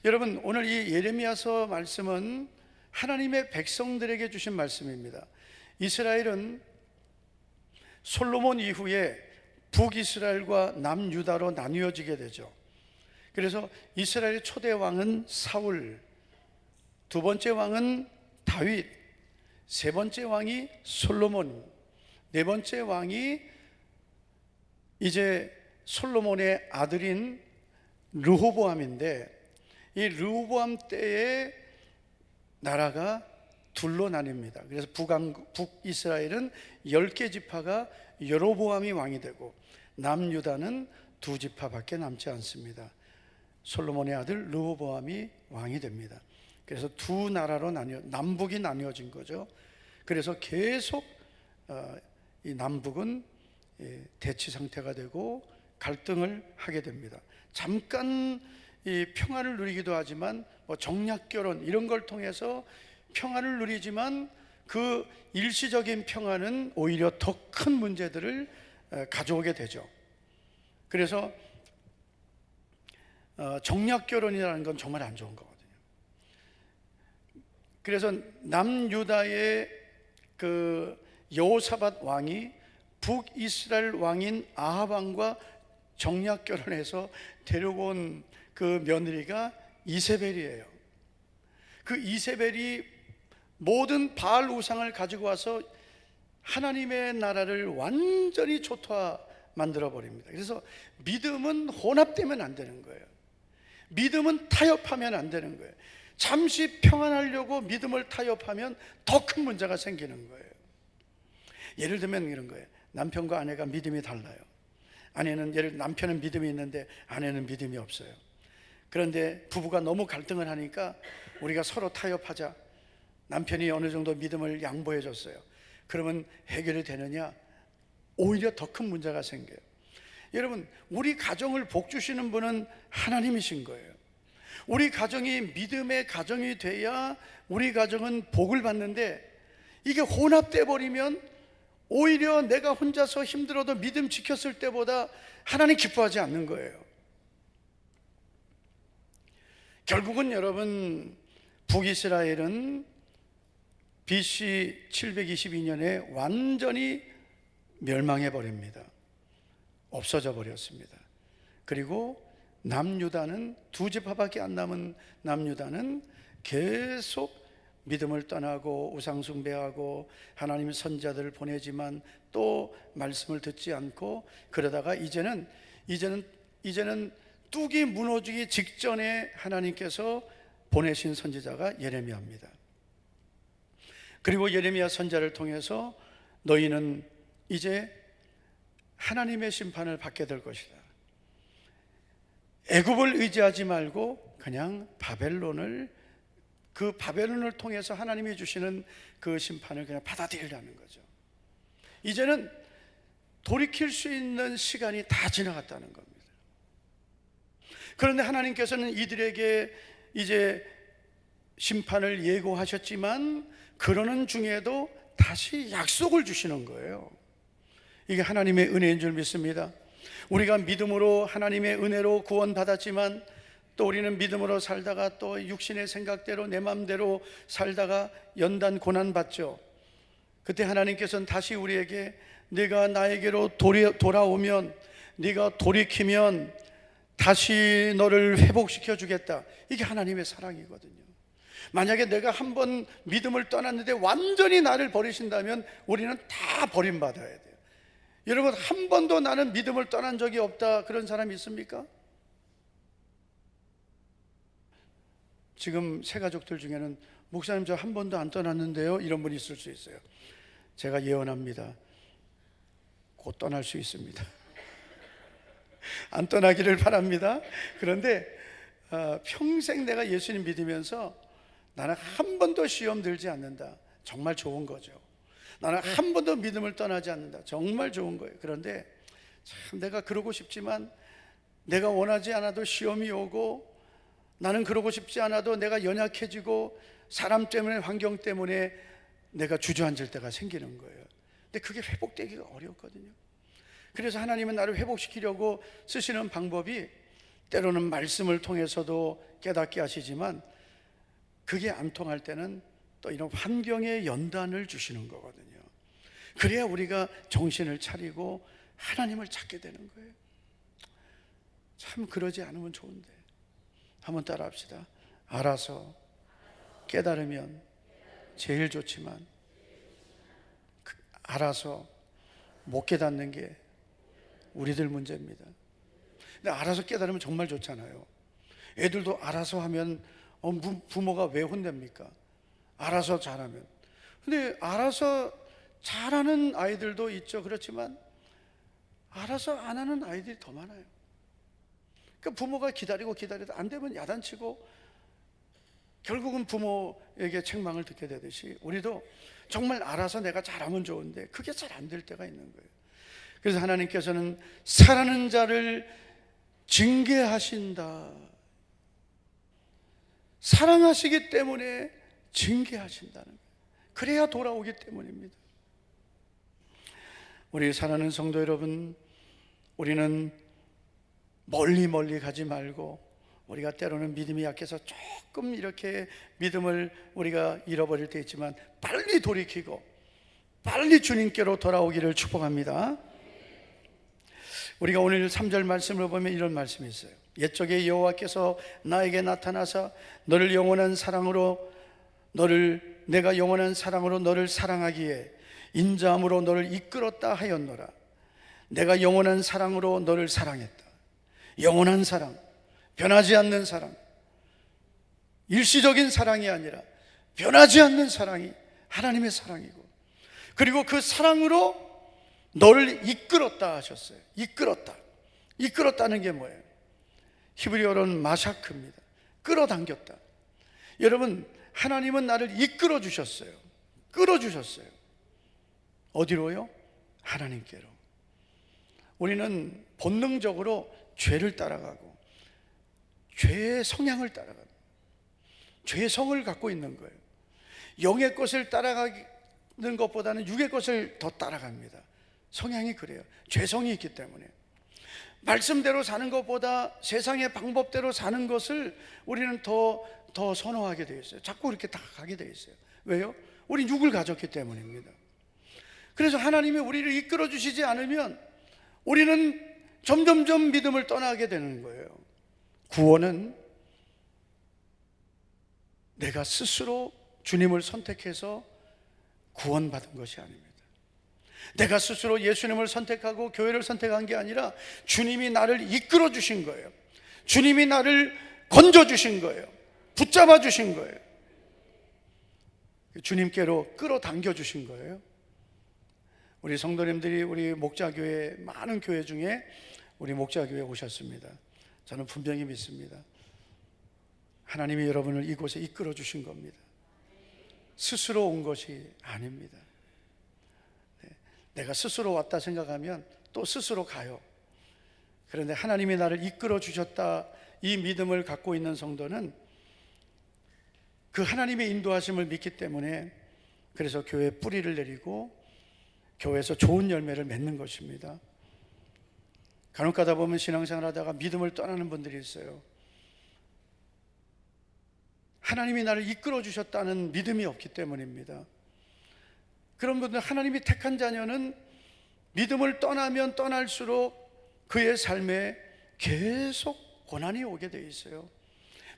여러분, 오늘 이 예레미야서 말씀은 하나님의 백성들에게 주신 말씀입니다. 이스라엘은 솔로몬 이후에 북이스라엘과 남유다로 나뉘어지게 되죠. 그래서 이스라엘의 초대 왕은 사울, 두 번째 왕은 다윗, 세 번째 왕이 솔로몬, 네 번째 왕이 이제 솔로몬의 아들인 르호보암인데, 이 르호보암 때에 나라가 둘로 나뉩니다. 그래서 북이스라엘은 10개 지파가 여로보암이 왕이 되고, 남유다는 2지파밖에 남지 않습니다. 솔로몬의 아들 르호보암이 왕이 됩니다. 그래서 두 나라로 남북이 나뉘어진 거죠. 그래서 계속 이 남북은 대치 상태가 되고 갈등을 하게 됩니다. 잠깐 이 평안을 누리기도 하지만 뭐 정략 결혼 이런 걸 통해서 평안을 누리지만 그 일시적인 평안은 오히려 더 큰 문제들을 가져오게 되죠. 그래서 정략 결혼이라는 건 정말 안 좋은 거거든요. 그래서 남유다의 그 여호사밧 왕이 북이스라엘 왕인 아합 왕과 정략 결혼해서 데려온 그 며느리가 이세벨이에요. 그 이세벨이 모든 바알 우상을 가지고 와서 하나님의 나라를 완전히 초토화 만들어 버립니다. 그래서 믿음은 혼합되면 안 되는 거예요. 믿음은 타협하면 안 되는 거예요. 잠시 평안하려고 믿음을 타협하면 더 큰 문제가 생기는 거예요. 예를 들면 이런 거예요. 남편과 아내가 믿음이 달라요. 남편은 믿음이 있는데 아내는 믿음이 없어요. 그런데 부부가 너무 갈등을 하니까 우리가 서로 타협하자. 남편이 어느 정도 믿음을 양보해 줬어요. 그러면 해결이 되느냐? 오히려 더 큰 문제가 생겨요. 여러분, 우리 가정을 복 주시는 분은 하나님이신 거예요. 우리 가정이 믿음의 가정이 돼야 우리 가정은 복을 받는데, 이게 혼합돼 버리면 오히려 내가 혼자서 힘들어도 믿음 지켰을 때보다 하나님 기뻐하지 않는 거예요. 결국은 여러분, 북이스라엘은 BC 722년에 완전히 멸망해 버립니다. 없어져 버렸습니다. 그리고 남유다는 두 지파밖에 안 남은 남유다는 계속 믿음을 떠나고 우상숭배하고 하나님의 선자들을 보내지만 또 말씀을 듣지 않고, 그러다가 이제는 뚝이 무너지기 직전에 하나님께서 보내신 선지자가 예레미야입니다. 그리고 예레미야 선지자를 통해서 너희는 이제 하나님의 심판을 받게 될 것이다. 애굽을 의지하지 말고 그냥 그 바벨론을 통해서 하나님이 주시는 그 심판을 그냥 받아들이라는 거죠. 이제는 돌이킬 수 있는 시간이 다 지나갔다는 겁니다. 그런데 하나님께서는 이들에게 이제 심판을 예고하셨지만 그러는 중에도 다시 약속을 주시는 거예요. 이게 하나님의 은혜인 줄 믿습니다. 우리가 믿음으로 하나님의 은혜로 구원받았지만 또 우리는 믿음으로 살다가 또 육신의 생각대로 내 마음대로 살다가 연단 고난받죠. 그때 하나님께서는 다시 우리에게 네가 나에게로 돌아오면, 네가 돌이키면 다시 너를 회복시켜 주겠다. 이게 하나님의 사랑이거든요. 만약에 내가 한번 믿음을 떠났는데 완전히 나를 버리신다면 우리는 다 버림받아야 돼요. 여러분, 한 번도 나는 믿음을 떠난 적이 없다, 그런 사람이 있습니까? 지금 새 가족들 중에는 목사님 저 한 번도 안 떠났는데요, 이런 분이 있을 수 있어요. 제가 예언합니다. 곧 떠날 수 있습니다. 안 떠나기를 바랍니다. 그런데 평생 내가 예수님 믿으면서 나는 한 번도 시험 들지 않는다, 정말 좋은 거죠. 나는 한 번도 믿음을 떠나지 않는다, 정말 좋은 거예요. 그런데 참 내가 그러고 싶지만 내가 원하지 않아도 시험이 오고, 나는 그러고 싶지 않아도 내가 연약해지고 사람 때문에, 환경 때문에 내가 주저앉을 때가 생기는 거예요. 근데 그게 회복되기가 어렵거든요. 그래서 하나님은 나를 회복시키려고 쓰시는 방법이 때로는 말씀을 통해서도 깨닫게 하시지만, 그게 안 통할 때는 또 이런 환경의 연단을 주시는 거거든요. 그래야 우리가 정신을 차리고 하나님을 찾게 되는 거예요. 참 그러지 않으면 좋은데. 한번 따라 합시다. 알아서 깨달으면 제일 좋지만 알아서 못 깨닫는 게 우리들 문제입니다. 근데 알아서 깨달으면 정말 좋잖아요. 애들도 알아서 하면 부모가 왜 혼냅니까? 알아서 잘하면. 근데 알아서 잘하는 아이들도 있죠. 그렇지만 알아서 안 하는 아이들이 더 많아요. 그러니까 부모가 기다리고 안 되면 야단치고 결국은 부모에게 책망을 듣게 되듯이, 우리도 정말 알아서 내가 잘하면 좋은데 그게 잘 안 될 때가 있는 거예요. 그래서 하나님께서는 사랑하는 자를 징계하신다. 사랑하시기 때문에 징계하신다는 거예요. 그래야 돌아오기 때문입니다. 우리 사랑하는 성도 여러분, 우리는 멀리 가지 말고, 우리가 때로는 믿음이 약해서 조금 이렇게 믿음을 우리가 잃어버릴 때 있지만 빨리 돌이키고 빨리 주님께로 돌아오기를 축복합니다. 우리가 오늘 3절 말씀을 보면 이런 말씀이 있어요. 옛적에 여호와께서 나에게 나타나사 내가 영원한 사랑으로 너를 사랑하기에 인자함으로 너를 이끌었다 하였노라. 내가 영원한 사랑으로 너를 사랑했다. 영원한 사랑, 변하지 않는 사랑, 일시적인 사랑이 아니라 변하지 않는 사랑이 하나님의 사랑이고, 그리고 그 사랑으로 너를 이끌었다 하셨어요. 이끌었다는 게 뭐예요? 히브리어로는 마샤크입니다. 끌어당겼다. 여러분, 하나님은 나를 이끌어 주셨어요. 끌어주셨어요. 어디로요? 하나님께로. 우리는 본능적으로 죄를 따라가고 죄의 성향을 따라갑니다. 죄의 성을 갖고 있는 거예요. 영의 것을 따라가는 것보다는 육의 것을 더 따라갑니다. 성향이 그래요. 죄성이 있기 때문에. 말씀대로 사는 것보다 세상의 방법대로 사는 것을 우리는 더 선호하게 되어 있어요. 자꾸 이렇게 다 가게 되어 있어요. 왜요? 우리 육을 가졌기 때문입니다. 그래서 하나님이 우리를 이끌어 주시지 않으면 우리는 점점점 믿음을 떠나게 되는 거예요. 구원은 내가 스스로 주님을 선택해서 구원받은 것이 아닙니다. 내가 스스로 예수님을 선택하고 교회를 선택한 게 아니라 주님이 나를 이끌어 주신 거예요. 주님이 나를 건져 주신 거예요. 붙잡아 주신 거예요. 주님께로 끌어당겨 주신 거예요. 우리 성도님들이 우리 목자교회, 많은 교회 중에 우리 목자교회에 오셨습니다. 저는 분명히 믿습니다. 하나님이 여러분을 이곳에 이끌어 주신 겁니다. 스스로 온 것이 아닙니다. 내가 스스로 왔다 생각하면 또 스스로 가요. 그런데 하나님이 나를 이끌어 주셨다, 이 믿음을 갖고 있는 성도는 그 하나님의 인도하심을 믿기 때문에, 그래서 교회에 뿌리를 내리고 교회에서 좋은 열매를 맺는 것입니다. 간혹 가다 보면 신앙생활 하다가 믿음을 떠나는 분들이 있어요. 하나님이 나를 이끌어 주셨다는 믿음이 없기 때문입니다. 그런 분들, 하나님이 택한 자녀는 믿음을 떠나면 떠날수록 그의 삶에 계속 고난이 오게 돼 있어요.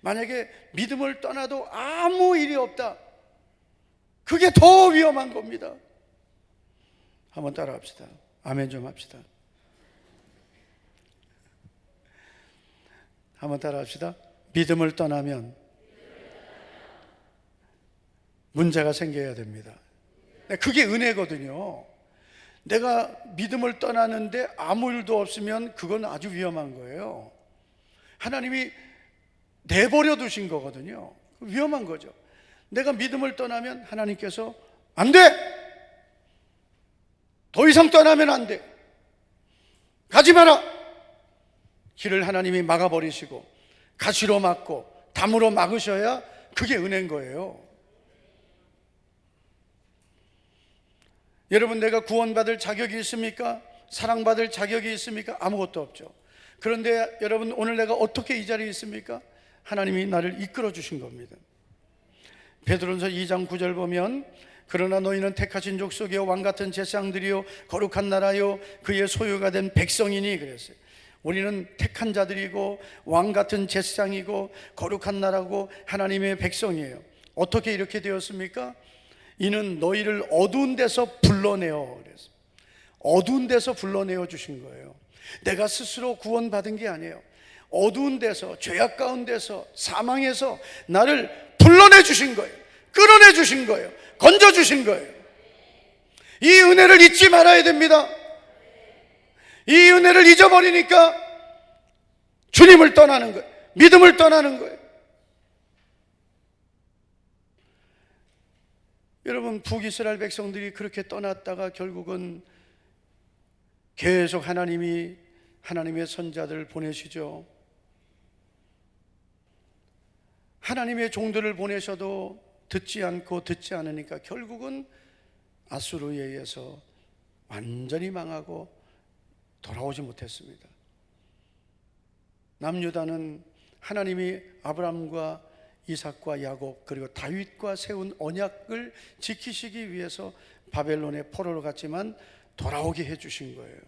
만약에 믿음을 떠나도 아무 일이 없다, 그게 더 위험한 겁니다. 한번 따라 합시다. 아멘 좀 합시다. 한번 따라 합시다. 믿음을 떠나면 문제가 생겨야 됩니다. 그게 은혜거든요. 내가 믿음을 떠나는데 아무 일도 없으면 그건 아주 위험한 거예요. 하나님이 내버려 두신 거거든요. 위험한 거죠. 내가 믿음을 떠나면 하나님께서 안 돼! 더 이상 떠나면 안 돼! 가지 마라! 길을 하나님이 막아버리시고 가시로 막고 담으로 막으셔야 그게 은혜인 거예요. 여러분, 내가 구원받을 자격이 있습니까? 사랑받을 자격이 있습니까? 아무것도 없죠. 그런데 여러분, 오늘 내가 어떻게 이 자리에 있습니까? 하나님이 나를 이끌어 주신 겁니다. 베드로전서 2장 9절 보면, 그러나 너희는 택하신 족속이요 왕같은 제사장들이요 거룩한 나라요 그의 소유가 된 백성이니 그랬어요. 우리는 택한 자들이고 왕같은 제사장이고 거룩한 나라고 하나님의 백성이에요. 어떻게 이렇게 되었습니까? 이는 너희를 어두운 데서 불러내어, 그래서 어두운 데서 불러내어 주신 거예요. 내가 스스로 구원받은 게 아니에요. 어두운 데서, 죄악 가운데서, 사망에서 나를 불러내 주신 거예요. 끌어내 주신 거예요. 건져 주신 거예요. 이 은혜를 잊지 말아야 됩니다. 이 은혜를 잊어버리니까 주님을 떠나는 거예요. 믿음을 떠나는 거예요. 여러분, 북이스라엘 백성들이 그렇게 떠났다가 결국은 계속 하나님이 하나님의 선자들을 보내시죠. 하나님의 종들을 보내셔도 듣지 않고 듣지 않으니까 결국은 아수르에 의해서 완전히 망하고 돌아오지 못했습니다. 남유다는 하나님이 아브라함과 이삭과 야곱 그리고 다윗과 세운 언약을 지키시기 위해서 바벨론의 포로로 갔지만 돌아오게 해주신 거예요.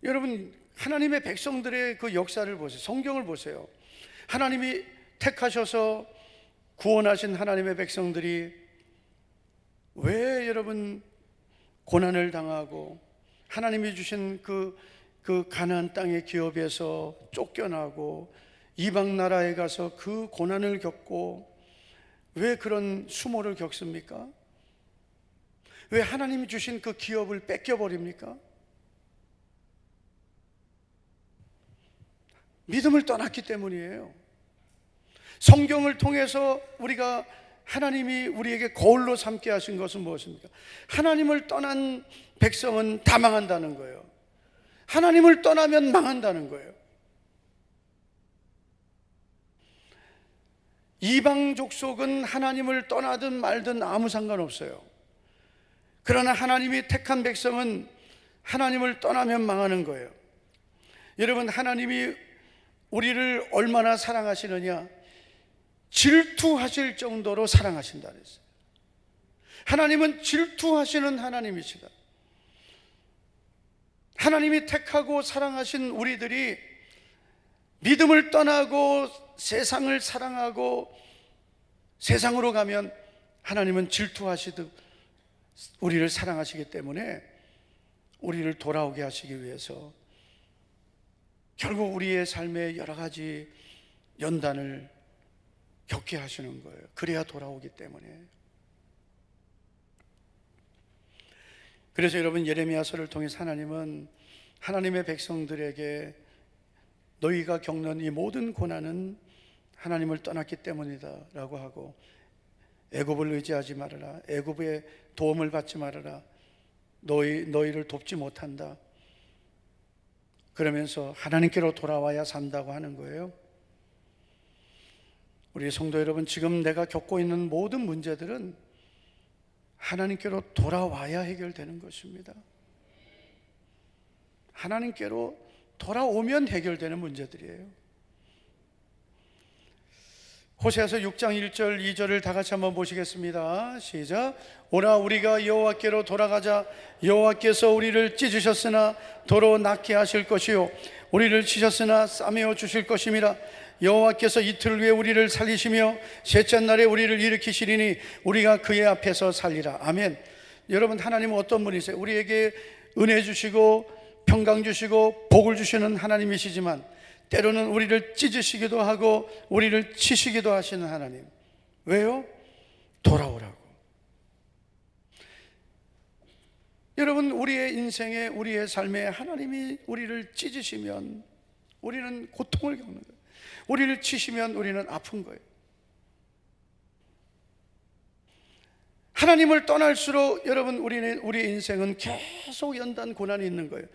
여러분, 하나님의 백성들의 그 역사를 보세요. 성경을 보세요. 하나님이 택하셔서 구원하신 하나님의 백성들이 왜 여러분 고난을 당하고 하나님이 주신 그 가나안 땅의 기업에서 쫓겨나고 이방 나라에 가서 그 고난을 겪고 왜 그런 수모를 겪습니까? 왜 하나님이 주신 그 기업을 뺏겨버립니까? 믿음을 떠났기 때문이에요. 성경을 통해서 우리가 하나님이 우리에게 거울로 삼게 하신 것은 무엇입니까? 하나님을 떠난 백성은 다 망한다는 거예요. 하나님을 떠나면 망한다는 거예요. 이방 족속은 하나님을 떠나든 말든 아무 상관없어요. 그러나 하나님이 택한 백성은 하나님을 떠나면 망하는 거예요. 여러분, 하나님이 우리를 얼마나 사랑하시느냐? 질투하실 정도로 사랑하신다 그랬어요. 하나님은 질투하시는 하나님이시다. 하나님이 택하고 사랑하신 우리들이 믿음을 떠나고 세상을 사랑하고 세상으로 가면 하나님은 질투하시듯 우리를 사랑하시기 때문에 우리를 돌아오게 하시기 위해서 결국 우리의 삶에 여러 가지 연단을 겪게 하시는 거예요. 그래야 돌아오기 때문에. 그래서 여러분, 예레미야서를 통해서 하나님은 하나님의 백성들에게 너희가 겪는 이 모든 고난은 하나님을 떠났기 때문이다 라고 하고, 애굽을 의지하지 말아라, 애굽의 도움을 받지 말아라, 너희를 돕지 못한다, 그러면서 하나님께로 돌아와야 산다고 하는 거예요. 우리 성도 여러분, 지금 내가 겪고 있는 모든 문제들은 하나님께로 돌아와야 해결되는 것입니다. 하나님께로 돌아오면 해결되는 문제들이에요. 호세아서 6장 1절 2절을 다 같이 한번 보시겠습니다. 시작. 오라 우리가 여호와께로 돌아가자. 여호와께서 우리를 찢으셨으나 도로 낫게 하실 것이요 우리를 치셨으나 싸매어 주실 것임이라. 여호와께서 이틀 후에 우리를 살리시며 셋째 날에 우리를 일으키시리니 우리가 그의 앞에서 살리라. 아멘. 여러분, 하나님은 어떤 분이세요? 우리에게 은혜 주시고 평강 주시고 복을 주시는 하나님이시지만 때로는 우리를 찢으시기도 하고 우리를 치시기도 하시는 하나님. 왜요? 돌아오라고. 여러분, 우리의 인생에, 우리의 삶에 하나님이 우리를 찢으시면 우리는 고통을 겪는 거예요. 우리를 치시면 우리는 아픈 거예요. 하나님을 떠날수록 여러분, 우리의 인생은 계속 연단 고난이 있는 거예요.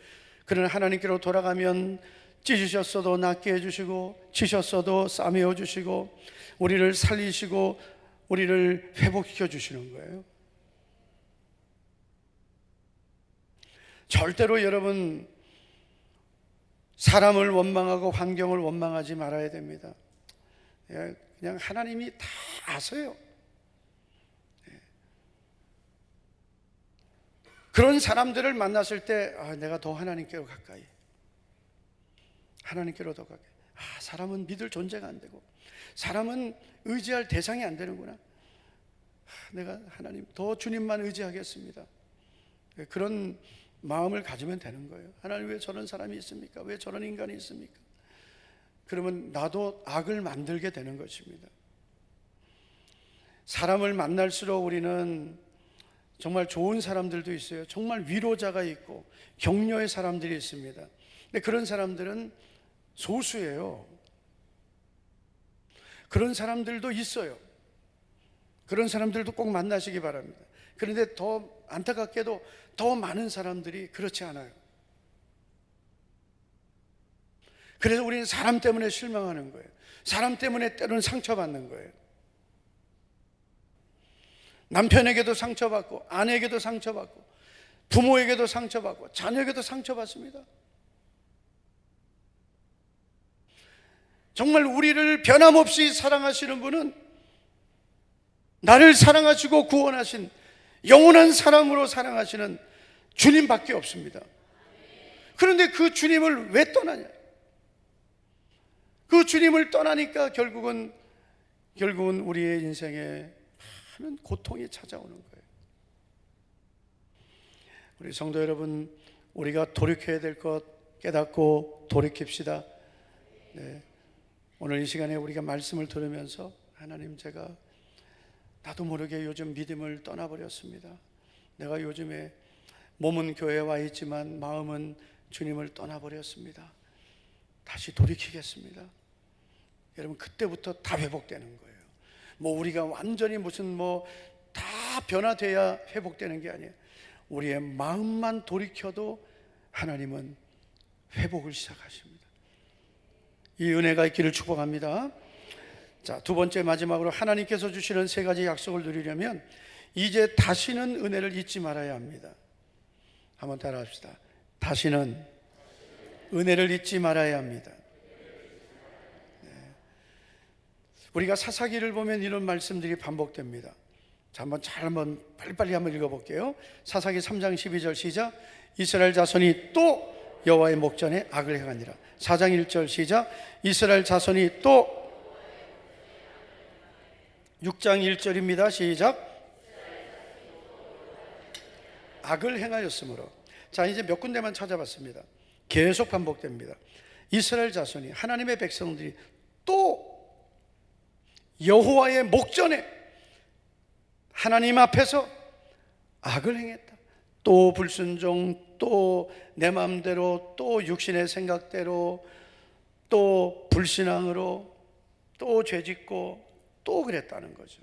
그러나 하나님께로 돌아가면 찢으셨어도 낫게 해주시고 치셨어도 싸매어 주시고 우리를 살리시고 우리를 회복시켜 주시는 거예요. 절대로 여러분, 사람을 원망하고 환경을 원망하지 말아야 됩니다. 그냥 하나님이 다 아세요. 그런 사람들을 만났을 때 내가 더 하나님께로 가까이, 하나님께로 더 가까이. 사람은 믿을 존재가 안 되고 사람은 의지할 대상이 안 되는구나. 내가 하나님, 더 주님만 의지하겠습니다. 그런 마음을 가지면 되는 거예요. 하나님, 왜 저런 사람이 있습니까? 왜 저런 인간이 있습니까? 그러면 나도 악을 만들게 되는 것입니다. 사람을 만날수록 우리는 정말 좋은 사람들도 있어요. 정말 위로자가 있고 격려의 사람들이 있습니다. 근데 그런 사람들은 소수예요. 그런 사람들도 있어요. 그런 사람들도 꼭 만나시기 바랍니다. 그런데 더 안타깝게도 더 많은 사람들이 그렇지 않아요. 그래서 우리는 사람 때문에 실망하는 거예요. 사람 때문에 때로는 상처받는 거예요. 남편에게도 상처받고 아내에게도 상처받고 부모에게도 상처받고 자녀에게도 상처받습니다. 정말 우리를 변함없이 사랑하시는 분은 나를 사랑하시고 구원하신 영원한 사랑으로 사랑하시는 주님밖에 없습니다. 그런데 그 주님을 왜 떠나냐? 그 주님을 떠나니까 결국은 우리의 인생에 많은 고통이 찾아오는 거예요. 우리 성도 여러분, 우리가 돌이켜야 될 것 깨닫고 돌이킵시다. 네. 오늘 이 시간에 우리가 말씀을 들으면서 하나님, 제가 나도 모르게 요즘 믿음을 떠나버렸습니다. 내가 요즘에 몸은 교회에 와 있지만 마음은 주님을 떠나버렸습니다. 다시 돌이키겠습니다. 여러분, 그때부터 다 회복되는 거예요. 뭐 우리가 완전히 무슨 뭐 다 변화돼야 회복되는 게 아니에요. 우리의 마음만 돌이켜도 하나님은 회복을 시작하십니다. 이 은혜가 있기를 축복합니다. 자, 두 번째, 마지막으로 하나님께서 주시는 세 가지 약속을 누리려면 이제 다시는 은혜를 잊지 말아야 합니다. 한번 따라합시다. 다시는 은혜를 잊지 말아야 합니다. 네. 우리가 사사기를 보면 이런 말씀들이 반복됩니다. 자, 한번 빨리빨리 한번 읽어볼게요. 사사기 3장 12절 시작. 이스라엘 자손이 또 여호와의 목전에 악을 행하니라. 4장 1절 시작. 이스라엘 자손이 또 6장 1절입니다. 시작. 악을 행하였으므로. 자, 이제 몇 군데만 찾아봤습니다. 계속 반복됩니다. 이스라엘 자손이, 하나님의 백성들이 또 여호와의 목전에, 하나님 앞에서 악을 행했다. 또 불순종, 또 내 마음대로, 또 육신의 생각대로, 또 불신앙으로, 또 죄짓고, 또 그랬다는 거죠.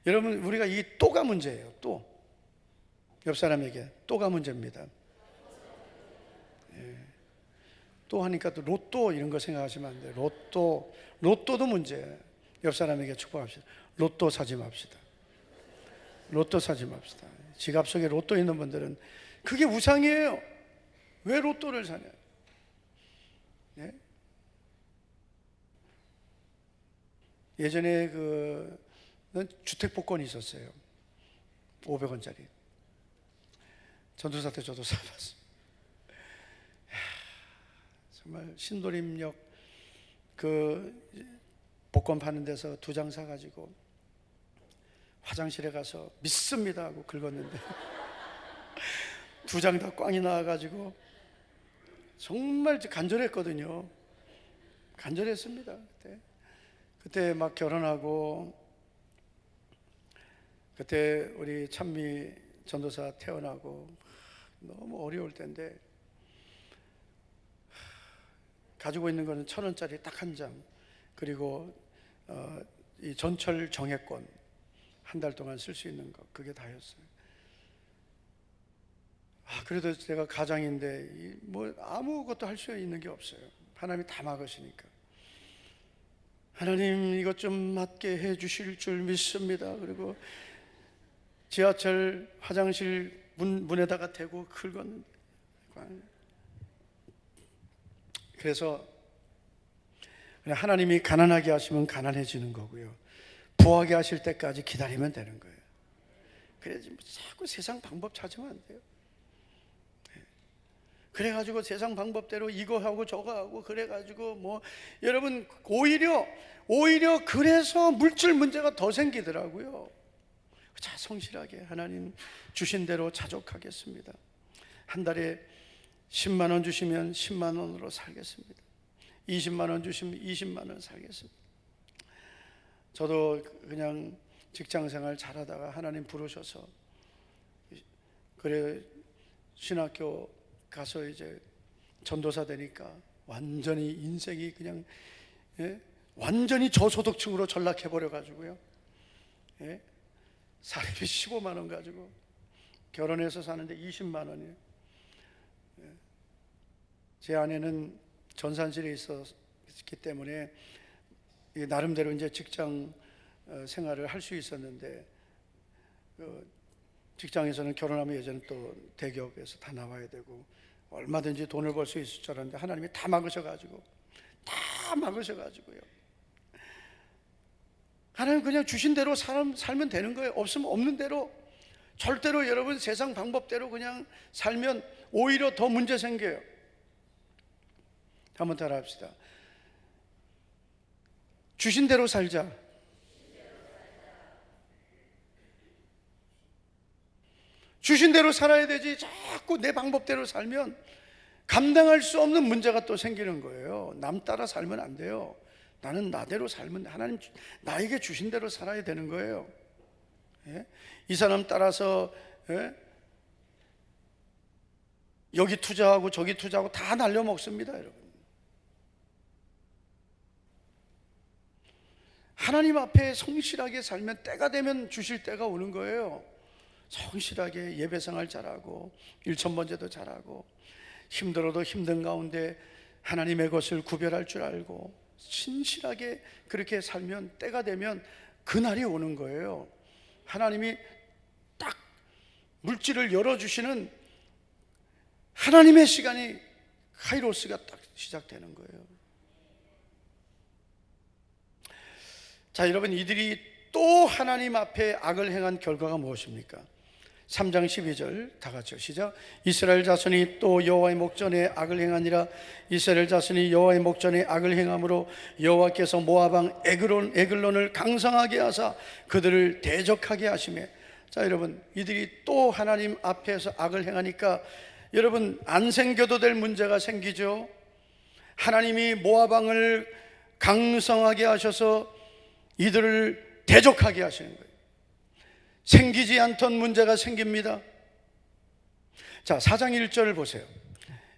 여러분, 우리가 이 또가 문제예요. 또. 옆 사람에게 또가 문제입니다. 예. 또 하니까 또 로또 이런 거 생각하시면 안 돼요. 로또도 문제예요. 옆 사람에게 축복합시다. 로또 사지 맙시다. 로또 사지 맙시다. 지갑 속에 로또 있는 분들은 그게 우상이에요. 왜 로또를 사냐? 예? 예전에 주택복권이 있었어요. 500원짜리. 전도사 때 저도 사봤어요. 정말 신도림역 복권 파는 데서 2장 사가지고 화장실에 가서 믿습니다 하고 긁었는데 2장 다 꽝이 나와가지고 정말 간절했거든요. 간절했습니다. 그때 막 결혼하고, 그때 우리 찬미 전도사 태어나고 너무 어려울 때인데 가지고 있는 거는 1,000원짜리 딱 한 장, 그리고 이 전철 정액권 한 달 동안 쓸 수 있는 거, 그게 다였어요. 그래도 제가 가장인데 뭐 아무것도 할 수 있는 게 없어요. 하나님이 다 막으시니까. 하나님, 이것 좀 맞게 해 주실 줄 믿습니다. 그리고 지하철 화장실 문에다가 대고 긁었는데, 그래서 하나님이 가난하게 하시면 가난해지는 거고요, 부하게 하실 때까지 기다리면 되는 거예요. 그래야지 뭐 자꾸 세상 방법 찾으면 안 돼요. 그래가지고 세상 방법대로 이거 하고 저거 하고 그래가지고 뭐 여러분, 오히려 그래서 물질 문제가 더 생기더라고요. 자, 성실하게 하나님 주신 대로 자족하겠습니다. 한 달에 10만 원 주시면 10만 원으로 살겠습니다. 20만 원 주시면 20만 원 살겠습니다. 저도 그냥 직장생활 잘하다가 하나님 부르셔서 그래 신학교 가서 이제 전도사 되니까 완전히 인생이 그냥 완전히 저소득층으로 전락해 버려 가지고요. 사례비 15만 원 가지고 결혼해서 사는데 20만 원이에요. 제 아내는 전산실에 있었기 때문에 나름대로 이제 직장 생활을 할 수 있었는데, 직장에서는 결혼하면 예전에 또 대기업에서 다 나와야 되고 얼마든지 돈을 벌 수 있을 줄 알았는데 하나님이 다 막으셔가지고요. 하나님 그냥 주신 대로 살면 되는 거예요. 없으면 없는 대로. 절대로 여러분 세상 방법대로 그냥 살면 오히려 더 문제 생겨요. 한번 따라 합시다. 주신 대로 살자. 주신 대로 살아야 되지, 자꾸 내 방법대로 살면 감당할 수 없는 문제가 또 생기는 거예요. 남 따라 살면 안 돼요. 나는 나대로 살면, 하나님 나에게 주신 대로 살아야 되는 거예요. 예? 이 사람 따라서 여기 투자하고 저기 투자하고 다 날려먹습니다, 여러분. 하나님 앞에 성실하게 살면 때가 되면 주실 때가 오는 거예요. 성실하게 예배생활 잘하고 일천번제도 잘하고 힘들어도 힘든 가운데 하나님의 것을 구별할 줄 알고 신실하게 그렇게 살면 때가 되면 그날이 오는 거예요. 하나님이 딱 물질을 열어주시는 하나님의 시간이, 카이로스가 딱 시작되는 거예요. 자, 여러분, 이들이 또 하나님 앞에 악을 행한 결과가 무엇입니까? 3장 12절 다 같이요, 시작. 이스라엘 자손이 또 여호와의 목전에 악을 행하니라. 이스라엘 자손이 여호와의 목전에 악을 행함으로 여호와께서 모압 왕 에글론을 강성하게 하사 그들을 대적하게 하시매. 자, 여러분, 이들이 또 하나님 앞에서 악을 행하니까 여러분, 안 생겨도 될 문제가 생기죠. 하나님이 모압 왕을 강성하게 하셔서 이들을 대적하게 하시는 거예요. 생기지 않던 문제가 생깁니다. 자, 4장 1절을 보세요.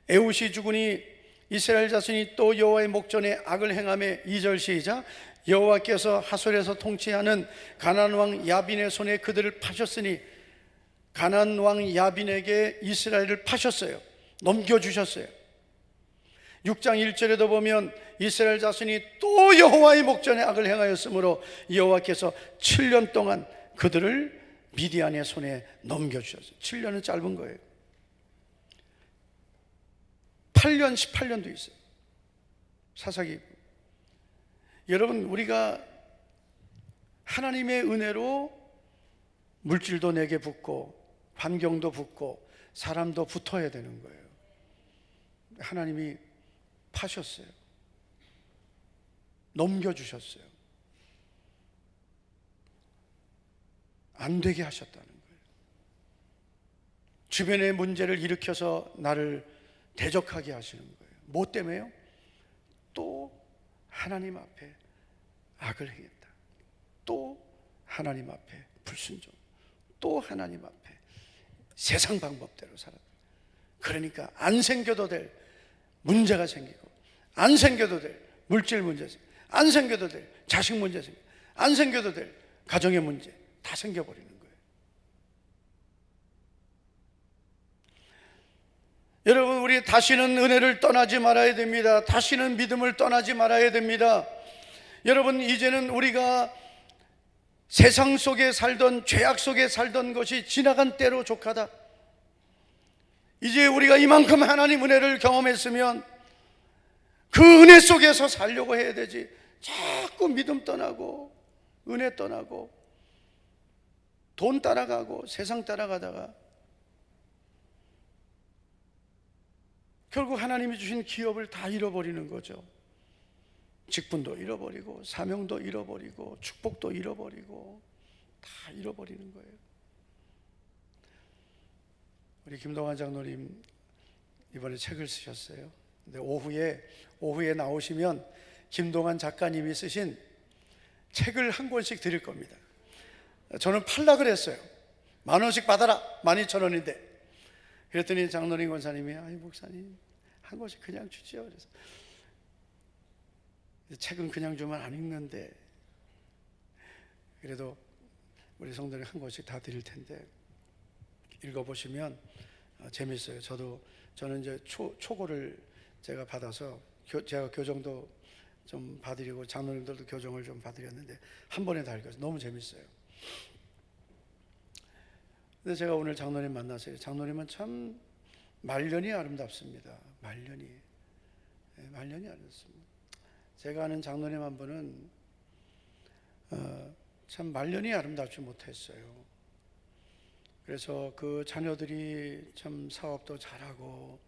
에훗이 죽으니 이스라엘 자손이 또 여호와의 목전에 악을 행하며, 2절 시작. 여호와께서 하솔에서 통치하는 가나안 왕 야빈의 손에 그들을 파셨으니, 가나안 왕 야빈에게 이스라엘을 파셨어요. 넘겨주셨어요. 6장 1절에도 보면 이스라엘 자손이 또 여호와의 목전에 악을 행하였으므로 여호와께서 7년 동안 그들을 미디안의 손에 넘겨주셨어요. 7년은 짧은 거예요. 8년, 18년도 있어요. 사사기. 여러분, 우리가 하나님의 은혜로 물질도 내게 붙고 환경도 붙고 사람도 붙어야 되는 거예요. 하나님이 파셨어요. 넘겨주셨어요. 안 되게 하셨다는 거예요. 주변의 문제를 일으켜서 나를 대적하게 하시는 거예요. 뭐 때문에요? 또 하나님 앞에 악을 행했다. 또 하나님 앞에 불순종. 또 하나님 앞에 세상 방법대로 살았다. 그러니까 안 생겨도 될 문제가 생기고, 안 생겨도 될 물질 문제, 안 생겨도 될 자식 문제, 안 생겨도 될 가정의 문제 다 생겨버리는 거예요. 여러분, 우리 다시는 은혜를 떠나지 말아야 됩니다. 다시는 믿음을 떠나지 말아야 됩니다. 여러분, 이제는 우리가 세상 속에 살던, 죄악 속에 살던 것이 지나간 때로 족하다. 이제 우리가 이만큼 하나님 은혜를 경험했으면 그 은혜 속에서 살려고 해야 되지. 자꾸 믿음 떠나고 은혜 떠나고 돈 따라가고 세상 따라가다가 결국 하나님이 주신 기업을 다 잃어버리는 거죠. 직분도 잃어버리고 사명도 잃어버리고 축복도 잃어버리고 다 잃어버리는 거예요. 우리 김동환 장로님 이번에 책을 쓰셨어요. 근데 오후에 나오시면 김동환 작가님이 쓰신 책을 한 권씩 드릴 겁니다. 저는 팔라 그랬어요. 10,000원씩 받아라. 12,000원인데. 그랬더니 장로님 권사님이, 아니 목사님 한 권씩 그냥 주지요. 그래서 책은 그냥 주면 안 읽는데, 그래도 우리 성도님 한 권씩 다 드릴 텐데 읽어보시면 재밌어요. 저는 이제 초고를 제가 받아서 제가 교정도 좀 봐드리고 장로님들도 교정을 좀 봐드렸는데 한 번에 다 읽어서 너무 재밌어요. 근데 제가 오늘 장로님 만났어요. 장로님은 참 말년이 아름답습니다. 말년이 아름답습니다. 제가 아는 장로님 한 분은 참 말년이 아름답지 못했어요. 그래서 그 자녀들이 참 사업도 잘하고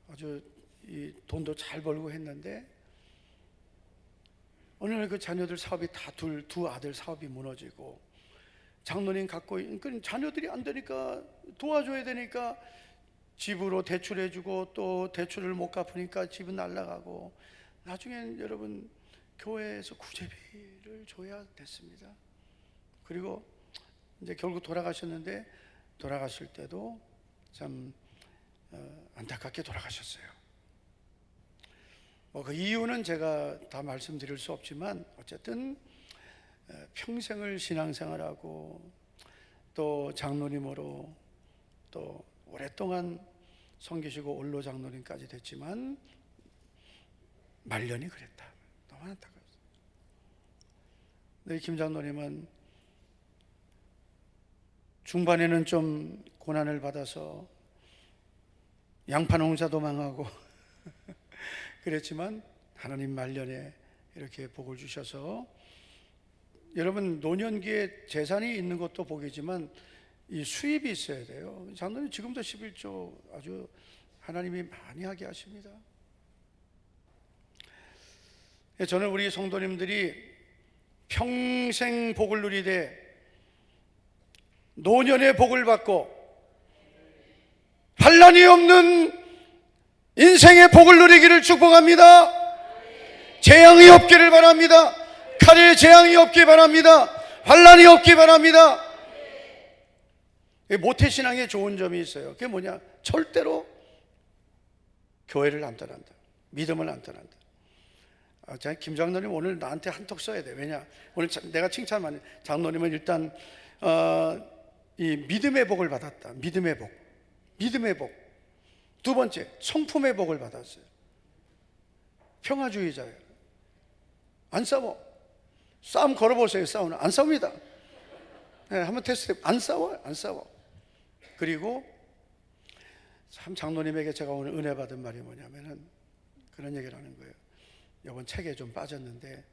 아주 이 돈도 잘 벌고 했는데 어느 날 그 자녀들 사업이 다 두 아들 사업이 무너지고 장로님 갖고 있는 자녀들이 안 되니까 도와줘야 되니까 집으로 대출해주고 또 대출을 못 갚으니까 집은 날라가고 나중엔 여러분 교회에서 구제비를 줘야 됐습니다. 그리고 이제 결국 돌아가셨는데 돌아가실 때도 참 안타깝게 돌아가셨어요. 그 이유는 제가 다 말씀드릴 수 없지만 어쨌든 평생을 신앙생활하고 또 장로님으로 또 오랫동안 섬기시고 원로 장로님까지 됐지만 말년이 그랬다. 너무 안타까웠어요. 근데 김 장로님은 중반에는 좀 고난을 받아서 양파 농사도 망하고 그랬지만 하나님 말년에 이렇게 복을 주셔서 여러분 노년기에 재산이 있는 것도 복이지만 이 수입이 있어야 돼요. 장로님 지금도 11조 아주 하나님이 많이 하게 하십니다. 저는 우리 성도님들이 평생 복을 누리되 노년의 복을 받고 환난이 없는 인생의 복을 누리기를 축복합니다. 재앙이 없기를 바랍니다. 칼의 재앙이 없기 바랍니다. 환난이 없기 바랍니다. 모태신앙에 좋은 점이 있어요. 그게 뭐냐? 절대로 교회를 안 떠난다. 믿음을 안 떠난다. 김 장로님 오늘 나한테 한턱 써야 돼. 왜냐? 오늘 내가 칭찬 많이. 장로님은 일단 이 믿음의 복을 받았다. 믿음의 복. 믿음의 복. 두 번째, 성품의 복을 받았어요. 평화주의자예요. 안 싸워. 싸움 걸어보세요. 싸우는 안 싸웁니다. 네, 한번 테스트. 안 싸워요. 안 싸워. 그리고 참 장로님에게 제가 오늘 은혜 받은 말이 뭐냐면은 그런 얘기를 하는 거예요. 이번 책에 좀 빠졌는데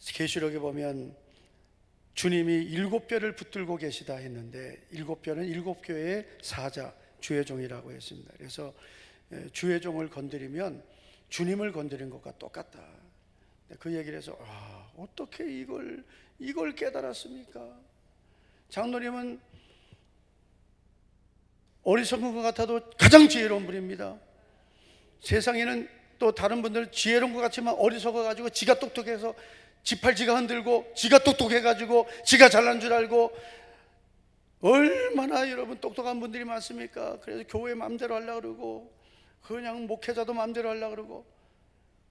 계시록에 보면 주님이 7뼈를 붙들고 계시다 했는데 7뼈는 7교회의 사자 주의 종이라고 했습니다. 그래서 주의 종을 건드리면 주님을 건드린 것과 똑같다. 그 얘기를 해서 어떻게 이걸 깨달았습니까? 장로님은 어리석은 것 같아도 가장 지혜로운 분입니다. 세상에는 또 다른 분들 지혜로운 것 같지만 어리석어가지고 지가 똑똑해서 지가 흔들고 지가 똑똑해가지고 지가 잘난 줄 알고 얼마나 여러분 똑똑한 분들이 많습니까? 그래서 교회 마음대로 하려고 그러고 그냥 목회자도 마음대로 하려고 그러고.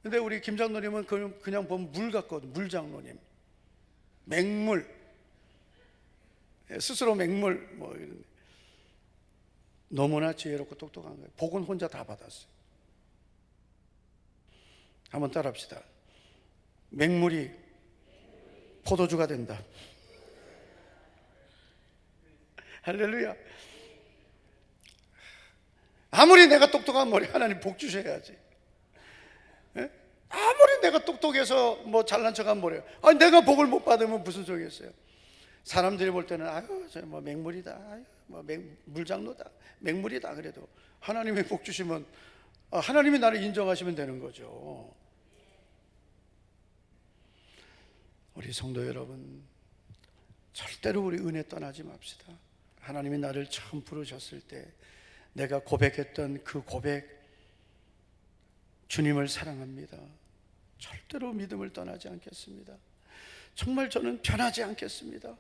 근데 우리 김 장로님은 그냥 보면 물 같거든. 물 장로님. 맹물. 스스로 맹물 뭐 이런. 너무나 지혜롭고 똑똑한 거예요. 복은 혼자 다 받았어요. 한번 따라합시다. 맹물이 포도주가 된다. 할렐루야. 아무리 내가 똑똑한 머리 하나님 복 주셔야지. 예? 아무리 내가 똑똑해서 뭐 잘난 척한 머리, 내가 복을 못 받으면 무슨 소용이 있어요? 사람들이 볼 때는 저 뭐 맹물이다, 뭐 물장로다, 맹물이다. 그래도 하나님이 복 주시면 하나님이 나를 인정하시면 되는 거죠. 우리 성도 여러분, 절대로 우리 은혜 떠나지 맙시다. 하나님이 나를 처음 부르셨을 때 내가 고백했던 그 고백, 주님을 사랑합니다. 절대로 믿음을 떠나지 않겠습니다. 정말 저는 변하지 않겠습니다.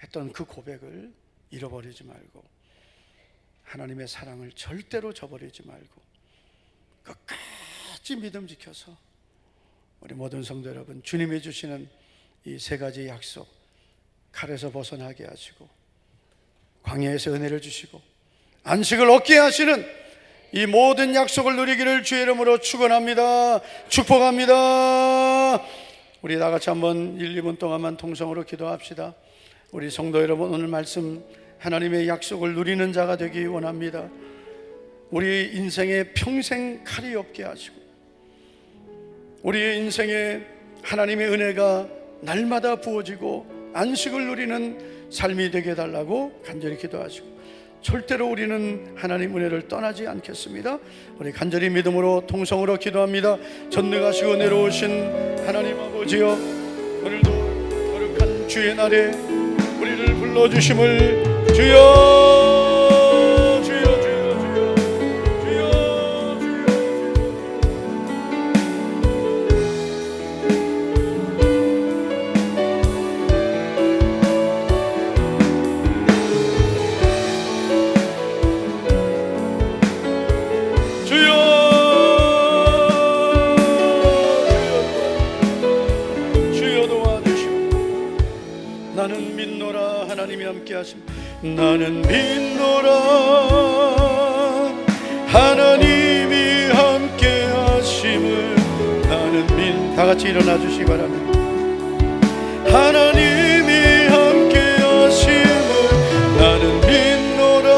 했던 그 고백을 잃어버리지 말고 하나님의 사랑을 절대로 저버리지 말고 끝까지 믿음 지켜서 우리 모든 성도 여러분, 주님이 주시는 이 세 가지 약속, 칼에서 벗어나게 하시고 광야에서 은혜를 주시고 안식을 얻게 하시는 이 모든 약속을 누리기를 주의 이름으로 축원합니다. 축복합니다. 우리 다 같이 한번 1, 2분 동안만 통성으로 기도합시다. 우리 성도 여러분, 오늘 말씀 하나님의 약속을 누리는 자가 되기 원합니다. 우리 인생에 평생 칼이 없게 하시고 우리의 인생에 하나님의 은혜가 날마다 부어지고 안식을 누리는 삶이 되게 해달라고 간절히 기도하시고, 절대로 우리는 하나님 은혜를 떠나지 않겠습니다. 우리 간절히 믿음으로 통성으로 기도합니다. 전능하시고 내려오신 하나님 아버지여, 오늘도 거룩한 주의 날에 우리를 불러주심을 주여, 주여, 주여, 주여, 주여, 주여. 나는 믿노라. 하나님이 함께 하심. 나는 믿노라. 하나님이 함께 하심을. 나는 다 같이 일어나 주시기 바랍니다. 하나님이 함께 하심을 나는 믿노라.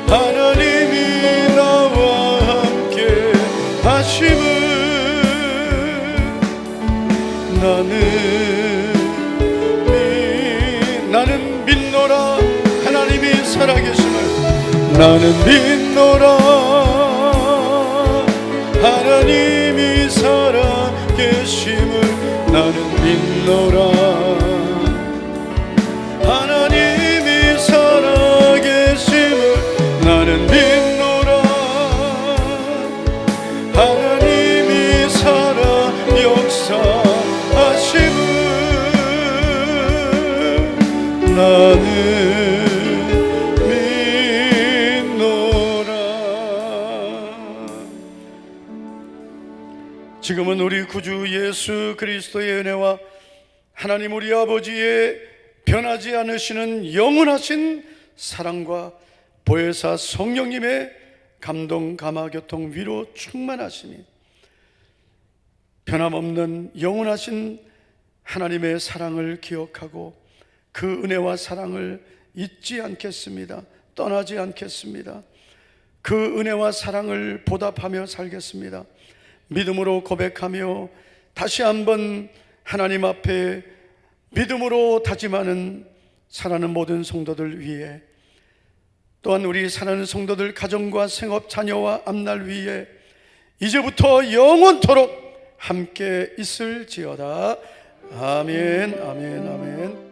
하나님이 나와 함께 하심을 나는 믿노라. 하나님이 살아계심을 나는 믿노라. 하나님이 살아계심을 나는 믿노라. 하나님이 살아계심을 나는 믿노라. 하나님이 살아 역사하심을 나는 지금은 우리 구주 예수 그리스도의 은혜와 하나님 우리 아버지의 변하지 않으시는 영원하신 사랑과 보혜사 성령님의 감동, 감화, 교통, 위로 충만하시니 변함없는 영원하신 하나님의 사랑을 기억하고 그 은혜와 사랑을 잊지 않겠습니다. 떠나지 않겠습니다. 그 은혜와 사랑을 보답하며 살겠습니다. 믿음으로 고백하며 다시 한번 하나님 앞에 믿음으로 다짐하는 사랑하는 모든 성도들 위해, 또한 우리 사랑하는 성도들 가정과 생업, 자녀와 앞날 위해 이제부터 영원토록 함께 있을지어다. 아멘, 아멘, 아멘.